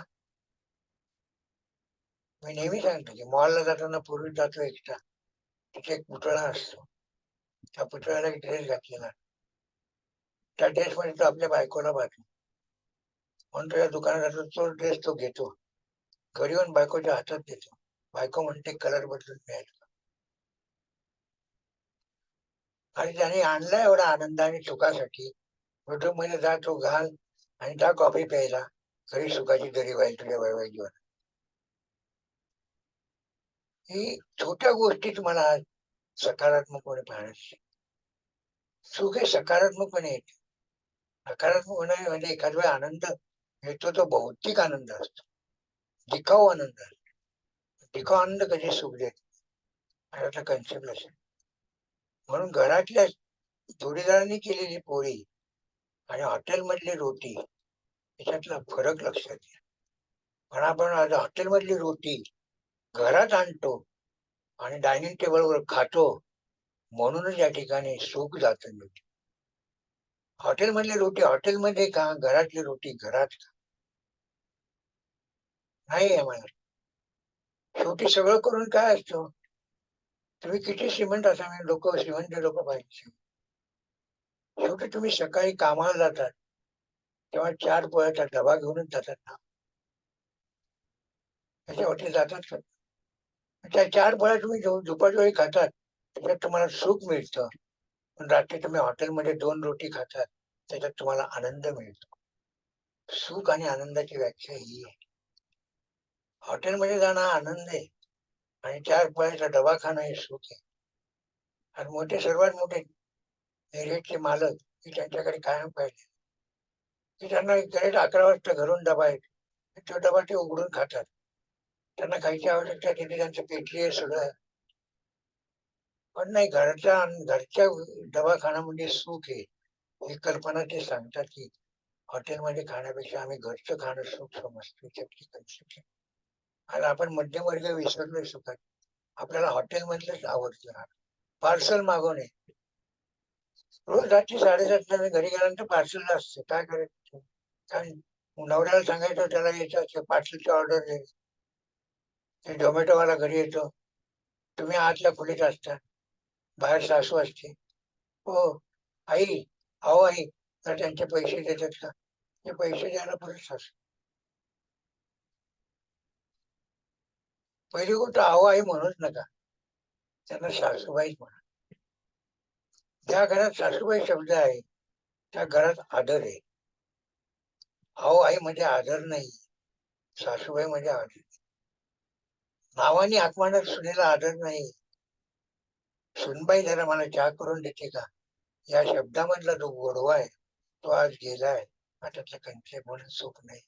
मी नेहमी सांगतो की मॉलला जाताना पूर्वी जातो एकटा, तिथे एक पुतळा असतो, त्या पुतळ्याला एक ड्रेस घातलेला, त्या ड्रेस मध्ये तो आपल्या बायकोला पाहतो, म्हणून तो या दुकानात जातो, तो ड्रेस तो घेतो, घरी येऊन बायकोच्या हातात देतो, बायको म्हणते कलर बदलून मिळेल, आणि त्याने आणला एवढा आनंद आणि सुखासाठी, बेडरूम मध्ये जा, तो घाल आणि जा कॉफी प्यायला, खरी सुखाची दरी व्हायला तुझ्या वैवाहिक जीवनात. ही छोट्या गोष्टी तुम्हाला आज सकारात्मकपणे पाहण्याची. सुख हे सकारात्मकपणे येते. नकारात्मकपणे म्हणजे एखाद वेळा आनंद मिळतो तो भौतिक आनंद असतो, दिखाऊ आनंद असतो. दिखाऊ आनंद कधी सुख देत आणि आता कन्सेप्ट असेल. म्हणून घरातल्या जोडीदारांनी केलेली पोळी आणि हॉटेलमधली रोटी याच्यातला फरक लक्षात घ्या. पण आपण आज हॉटेलमधली रोटी घरात आणतो आणि डायनिंग टेबलवर खातो, म्हणूनच या ठिकाणी सुख जातं. हॉटेलमधली रोटी हॉटेलमध्ये खा, घरातली रोटी घरात खा. नाही आहे मला. शेवटी सगळं करून काय असतं, तुम्ही किती श्रीमंत असा, लोक श्रीमंत लोक पाहिजे, शेवटी तुम्ही सकाळी कामाला जातात तेव्हा 4 पोळ्याचा डबा घेऊनच जातात ना, त्याच्यावरती जातात का? त्या 4 पोळ्या तुम्ही दुपारच्या वेळी खातात, त्याच्यात तुम्हाला सुख मिळतं, पण रात्री तुम्ही हॉटेलमध्ये 2 रोटी खातात, त्याच्यात तुम्हाला आनंद मिळतो. सुख आणि आनंदाची व्याख्या ही आहे. हॉटेलमध्ये जाणं हा आनंद आहे, आणि 4 पोळ्याचा डबा खाणं हे सुख आहे. आणि मोठे, सर्वात मोठे एरियाचे मालक, की त्यांच्याकडे कायम पाहिजे की त्यांना करेक्ट 11 वाजता घरून डबा येतो, तो डबा ते उघडून खातात, त्यांना खायची आवश्यकता, तिथे त्यांचं पेटली आहे सगळं. पण नाही, घरच्या डबा खाणं म्हणजे सुख आहे, ही कल्पना ते सांगतात की हॉटेलमध्ये खाण्यापेक्षा आम्ही घरचं खाणं सुख समजतो. आणि आपण मध्यमवर्ग विसरलोय सुखात, आपल्याला हॉटेलमधलंच आवडतं. पार्सल मागवणे, रोज रात्री 7:30 ला घरी गेल्यानंतर पार्सल असते, काय करायचं? काय नवऱ्याला सांगायचं त्याला यायचं असतं, पार्सलची ऑर्डर द्यायची, ते झोमॅटोवाला घरी येतो, तुम्ही आतल्या खोलीत असता, बाहेर सासू असते, हो आई, अहो आई, तर त्यांचे पैसे देतात का? ते पैसे द्यायला परत सासू. पहिली गोष्ट, अहो आई म्हणूच नका, त्यांना सासूबाईच म्हणा. ज्या घरात सासूबाई शब्द आहे त्या घरात आदर आहे. अहो आई म्हणजे आदर नाही, सासूबाई म्हणजे आदर. नावाने हाक मारण्यात सुनेला आदर नाही. सुनबाई जरा मला चहा करून देते का, या शब्दामधला जो गोडवा आहे तो आज गेलाय. त्यातलं कंचे म्हणून सुख नाही.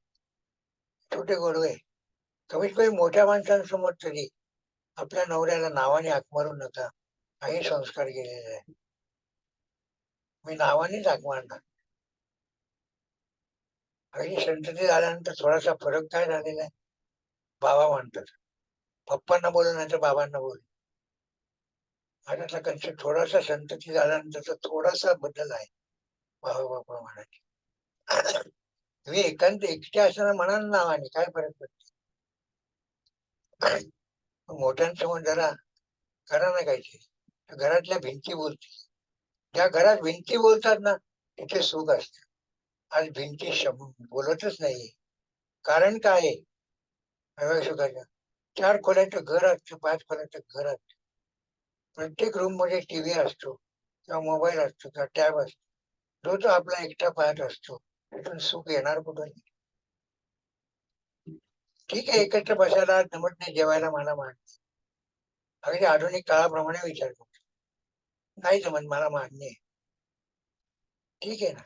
छोटे गोडवे, कमीत कमी मोठ्या माणसांसमोर तरी आपल्या नवऱ्याला नावाने हाक मारू नका, हाही संस्कार केलेले आहे. मी नावानेच हाक मारणार. आणि संतती झाल्यानंतर थोडासा फरक काय झालेला आहे, बाबा म्हणतात. पप्पांना बोलू नाही तर बाबांना बोलू. आता कन्सेप्ट थोडासा संतती झाल्यानंतर थोडासा बदल आहे. बाबा बाबा म्हणायचे. तुम्ही एकांत एकटे असताना म्हणाल नावाने काय फरक पडतो. मोठ्यांसमोर जरा करा ना काहीतरी. घरातल्या भिंती बोलतील. ज्या घरात भिंती बोलतात ना तिथे सुख असतं. आज भिंती बोलतच नाही. कारण काय आहे सुखाचं? 4 खोल्याचं घर असतं, 5 खोल्याचं घर असतं. प्रत्येक रूम मध्ये टीव्ही असतो किंवा मोबाईल असतो किंवा टॅब असतो. जो तो आपला एकटा पाहत असतो. तिथून सुख येणार कुठून? ठीक आहे, एकत्र बसायला जमत नाही, जेवायला मला मान्य. अगदी आधुनिक काळाप्रमाणे विचार करतो. नाही जमत, मला मान्य आहे. ठीक आहे ना,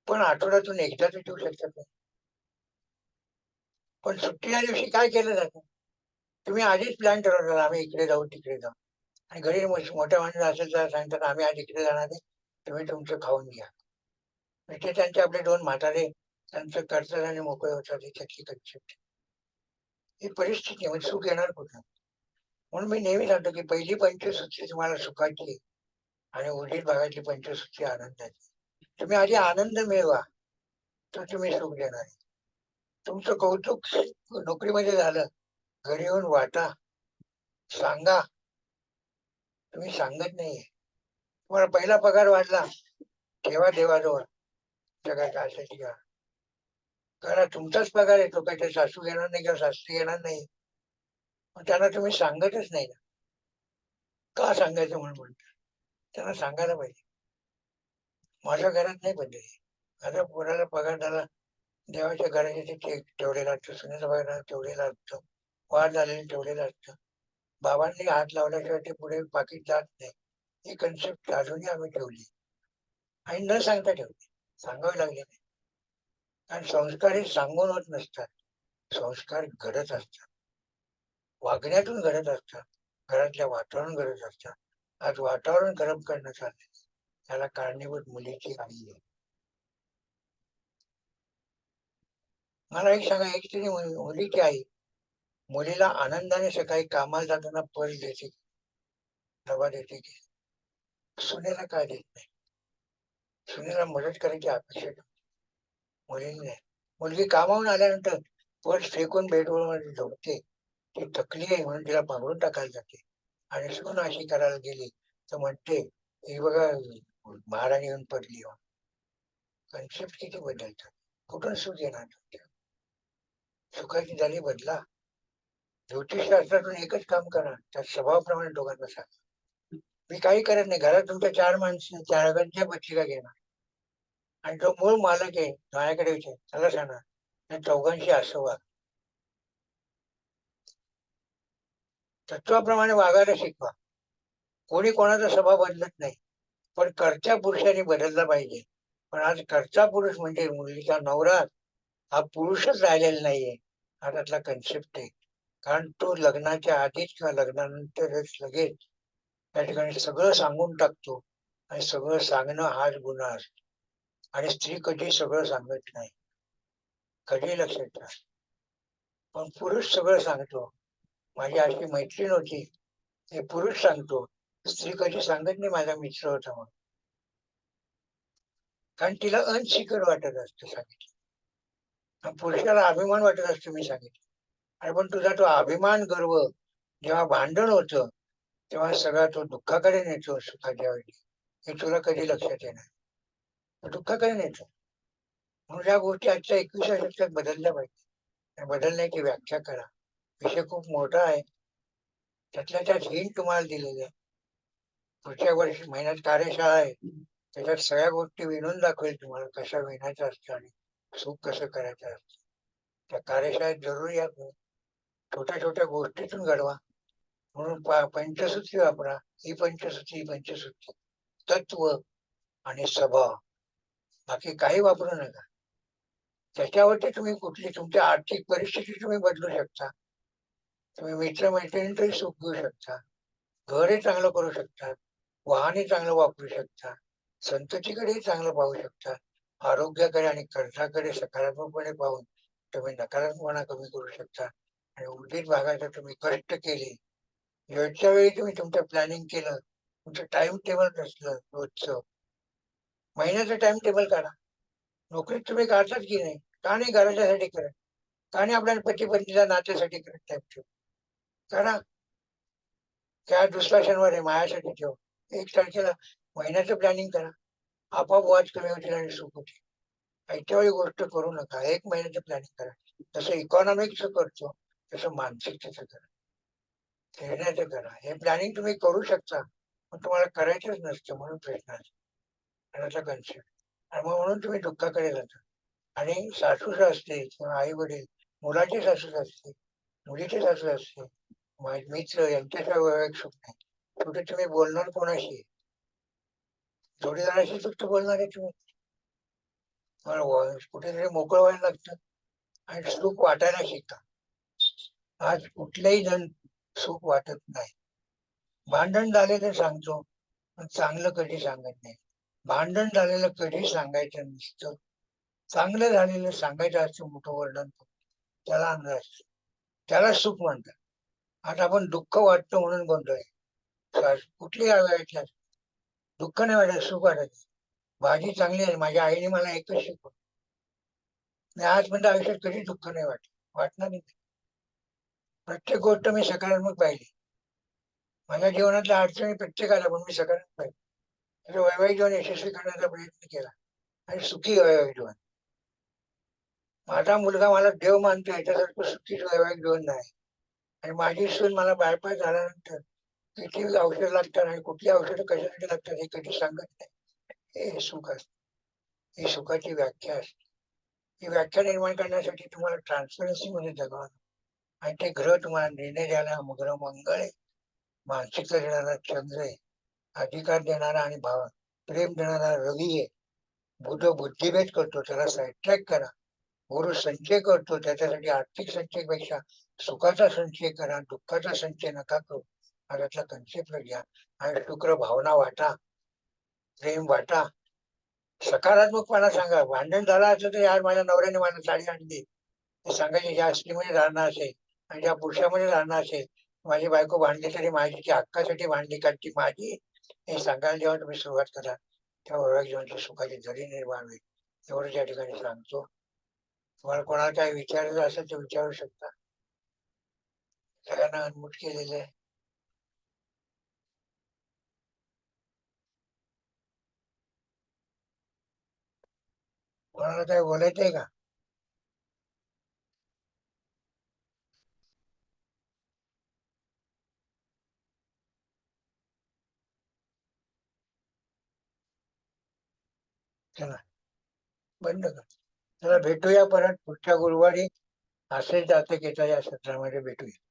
पण आठवड्यातून एकदा तर ठेवू शकतात. पण सुट्टीच्या दिवशी काय केलं जातं? तुम्ही आधीच प्लॅन ठरवता, आम्ही इकडे जाऊ तिकडे जाऊ. आणि घरी मोठ्या माणसं असेल तर सांगतात आम्ही आज इकडे जाणार आहे, तुम्ही तुमचं खाऊन घ्या. ते त्यांचे आपले 2 म्हातारे त्यांचं करतात आणि मोकळे होतात. त्याची कन्सेप्ट ही परिस्थिती म्हणजे सुख येणार कुठं? म्हणून मी नेहमी सांगतो की पहिली पंचसूत्री तुम्हाला सुखाची आणि उर्वरित भागातली पंचसूत्री आनंदाची. तुम्ही आधी आनंद मिळवा तर तुम्ही सुख देणार. तुमचं कौतुक नोकरीमध्ये झालं, घरी येऊन वाटा, सांगा. तुम्ही सांगत नाहीये. तुम्हाला पहिला पगार वाढला, ठेवा देवाजवळ. जगात असायची का? कारण तुमचाच पगार येतो, काही ते सासू घेणार नाही किंवा सासरी घेणार नाही. त्यांना तुम्ही सांगतच नाही ना. का सांगायचं म्हणून म्हणतात. त्यांना सांगायला पाहिजे. माझ्या घरात नाही पद्धती. माझ्या पोराला पगार झाला, देवाच्या घराचे चेक ठेवलेला असतो, सुनेचा पगार ठेवलेला असतो, वाढ झालेली ठेवलेला असतं. बाबांनी हात लावल्याशिवाय ते पुढे पाकिट जात नाही. ही कन्सेप्ट अजूनही आम्ही ठेवली आणि न सांगता ठेवली. सांगावे लागले नाही. कारण संस्कार हे सांगून होत नसतात, संस्कार घडत असतात, वागण्यातून घडत असतात, घरातल्या वातावरण घडत असतात. आज वातावरण गरम करणं चाललंय, त्याला कारणीभूत मुलीची आई आहे. मला एक सांगा, एक तरी मुलीची आई मुलीला आनंदाने सकाळी कामाला जाताना पर्स देते, डबा देते की? सुनेला काय देत नाही? सुनेला मदत करायची अपेक्षा मुलीने नाही. मुलगी कामावून आल्यानंतर पर्स फेकून बेडवर झोपते. ती थकली आहे म्हणून तिला पांघरून टाकायला जाते. आणि सून अशी करायला गेली तर म्हणते ही बघा महाराणी येऊन पडली. कन्सेप्ट किती बदलतात. कुठून सुख येणार? सुखाची झाली बदला. ज्योतिषशास्त्रातून एकच काम करा, त्या स्वभावाप्रमाणे दोघांना सांगा. मी काही करत नाही. घरात तुमच्या 4 माणसं 4 पत्रिका घेणार आणि जो मूळ मालक आहे माझ्याकडे विचार त्याला सांगणार त्या चौघांशी असं वाग. तत्वाप्रमाणे वागायला शिकवा. कोणी कोणाचा स्वभाव बदलत नाही, पण कर्त्या पुरुषाने बदलला पाहिजे. पण आज कर्ता पुरुष म्हणजे मुलीचा नवरा हा पुरुषच राहिलेला नाहीये. हा त्यातला कन्सेप्ट आहे. कारण तो लग्नाच्या आधीच किंवा लग्नानंतरच लगेच त्या ठिकाणी सगळं सांगून टाकतो आणि सगळं सांगणं हाच गुन्हा असतो. आणि स्त्री कधी सगळं सांगत नाही, कधी लक्षात ठेवा. पण पुरुष सगळं सांगतो. माझी अशी मैत्रीण होती, हे पुरुष सांगतो, स्त्री कधी सांगत नाही माझा मित्र होता म्हणून. कारण तिला अनसिक्युअर वाटत असतं सांगितलं. पुरुषाला अभिमान वाटत असतो मी सांगितलं. आणि पण तुझा तो अभिमान गर्व जेव्हा भांडण होतं तेव्हा सगळा तो दुःखाकडे नेतो सुखाच्या वेळी. हे तुला कधी लक्षात येणार? दुःखाकडे नेतो. म्हणून या गोष्टी आजच्या 21व्या शतकात बदलल्या पाहिजे. बदलण्याची व्याख्या करा. विषय खूप मोठा आहे. त्यातल्या त्यात हिंट तुम्हाला दिलेले आहे. पुढच्या वर्षी महिन्यात कार्यशाळा आहे, त्याच्यात सगळ्या गोष्टी विणून दाखवेल तुम्हाला कशा विणायचं असतं आणि सुख कसं करायचं असतं. त्या कार्यशाळेत जरूर या. छोट्या छोट्या गोष्टीतून घडवा. म्हणून पंचसूत्री वापरा. ही पंचसूत्री तत्व आणि स्वभाव, बाकी काही वापरू नका. त्याच्यावरती तुम्ही कुठली तुमची आर्थिक परिस्थिती तुम्ही बदलू शकता. तुम्ही मित्र-मैत्रिणींचंही सुख घेऊ शकता. घरही चांगलं करू शकता. वाहनही चांगलं वापरू शकता. संततीकडेही चांगलं पाहू शकता. आरोग्याकडे आणि खर्चाकडे सकारात्मकपणे पाहून तुम्ही नकारात्मकपणा कमी करू शकता आणि उर्जित भागाचा तुम्ही कष्ट केले, वेळच्या वेळी तुम्ही तुमचं प्लॅनिंग केलं, तुमचं टाईम टेबल असलं रोजचं, महिन्याचं टाईम टेबल काढा. नोकरीत तुम्ही काढताच की नाही? का नाही घराच्यासाठी करत? का नाही आपल्या पती-पत्नीच्या नात्यासाठी करत टाईम टेबल? करा. त्या दुसरा शनिवार आहे माझ्यासाठी ठेव. 1 तारखेला महिन्याचं प्लॅनिंग करा. आपोआप वाच कमी होतील आणि सुख होतील. आयत्या वेळी गोष्ट करू नका. 1 महिन्याचं प्लॅनिंग करा. जसं इकॉनॉमिक्सचं करतो, तसं मानसिकतेचं करा. खेळण्याचं करा. हे प्लॅनिंग तुम्ही करू शकता, पण तुम्हाला करायचंच नसतं म्हणून प्रश्न असतो. याचा कन्सेप्ट. आणि मग म्हणून तुम्ही दुःखाकडे जाता. आणि सासू-सासरे किंवा आई-वडील, मुलाचे सासू-सासरे, मुलीचे सासू-सासरे, मित्र यांच्याशिवाय वैवाहिक सुख नाही. शेवटी तुम्ही बोलणार कोणाशी आहे? जोडीदाराशी फक्त बोलणार आहे तुम्ही. तुम्हाला कुठेतरी मोकळं व्हायला लागतं आणि सुख वाटायला शिका. आज कुठलाही जण सुख वाटत नाही. भांडण झालेलं सांगतो, पण चांगलं कधी सांगत नाही. भांडण झालेलं कधी सांगायचं नसतं. चांगलं झालेलं सांगायचं असतं मोठं वर्णन करून. त्याला आनंद असतो. त्याला सुख म्हणतात. आता आपण दुःख वाटतं म्हणून बोलतोय. कुठलीही वेळेतलं दुःख नाही वाटत, सुख वाटत. भाजी चांगली आहे. माझ्या आईने मला एकच शिकवलं. आणि आजपर्यंत आयुष्यात कधी दुःख नाही वाटलं. वाटणार नाही. प्रत्येक गोष्ट मी सकारात्मक पाहिली. माझ्या जीवनातल्या अडचणी प्रत्येकाला पण मी सकारात्मक पाहिली. त्याचं वैवाहिक जीवन यशस्वी करण्याचा प्रयत्न केला आणि सुखी वैवाहिक जीवन. माझा मुलगा मला देव मानतो याच्यासारखं सुखी वैवाहिक जीवन नाही. आणि माझी सून मला बायपास झाल्यानंतर किती औषध लागतात आणि कुठली औषधं कशासाठी लागतात हे कधी सांगत नाही. हे सुख असतं. ही सुखाची व्याख्या असते. ही व्याख्या निर्माण करण्यासाठी तुम्हाला ट्रान्सपरन्सी मध्ये जगावं. आणि ते ग्रह तुम्हाला निर्णय द्यायला ग्रह मंगळ आहे, मानसिकता देणारा चंद्र आहे, अधिकार देणारा आणि भाव प्रेम देणारा रवी आहे. बुध बुद्धिभेद करतो, त्याला साईड करा. गुरु संचय करतो, त्याच्यासाठी आर्थिक संचयपेक्षा सुखाचा संचय करा, दुःखाचा संचय नका करू. हा त्यातला कन्सेप्ट घ्या. आणि शुक्र भावना वाटा, प्रेम वाटा, सकारात्मकपणा सांगा. भांडण झालं असलं तर यार माझ्या नवऱ्याने मला साडी आणली, ते सांगायचे ज्या स्त्रीमध्ये धारणा असेल आणि ज्या पुरुषामध्ये धारणा असेल, माझी बायको भांडली तरी माझी ती हक्कासाठी भांडली कारण ती माझी, हे सांगायला जेव्हा तुम्ही सुरुवात करा तेव्हा वैवाहिक जीवनाची सुखाची जरी निर्माण होईल. एवढं त्या ठिकाणी सांगतो. तुम्हाला कोणाला काही विचारायचं असेल तर विचारू शकता. सगळ्यांना अनम्यूट केलेलं आहे. कोणाला काही बोलायचं आहे का? चला बंद कर. चला भेटूया परत पुढच्या गुरुवारी. असेच जातक येता या सत्रामध्ये भेटूया.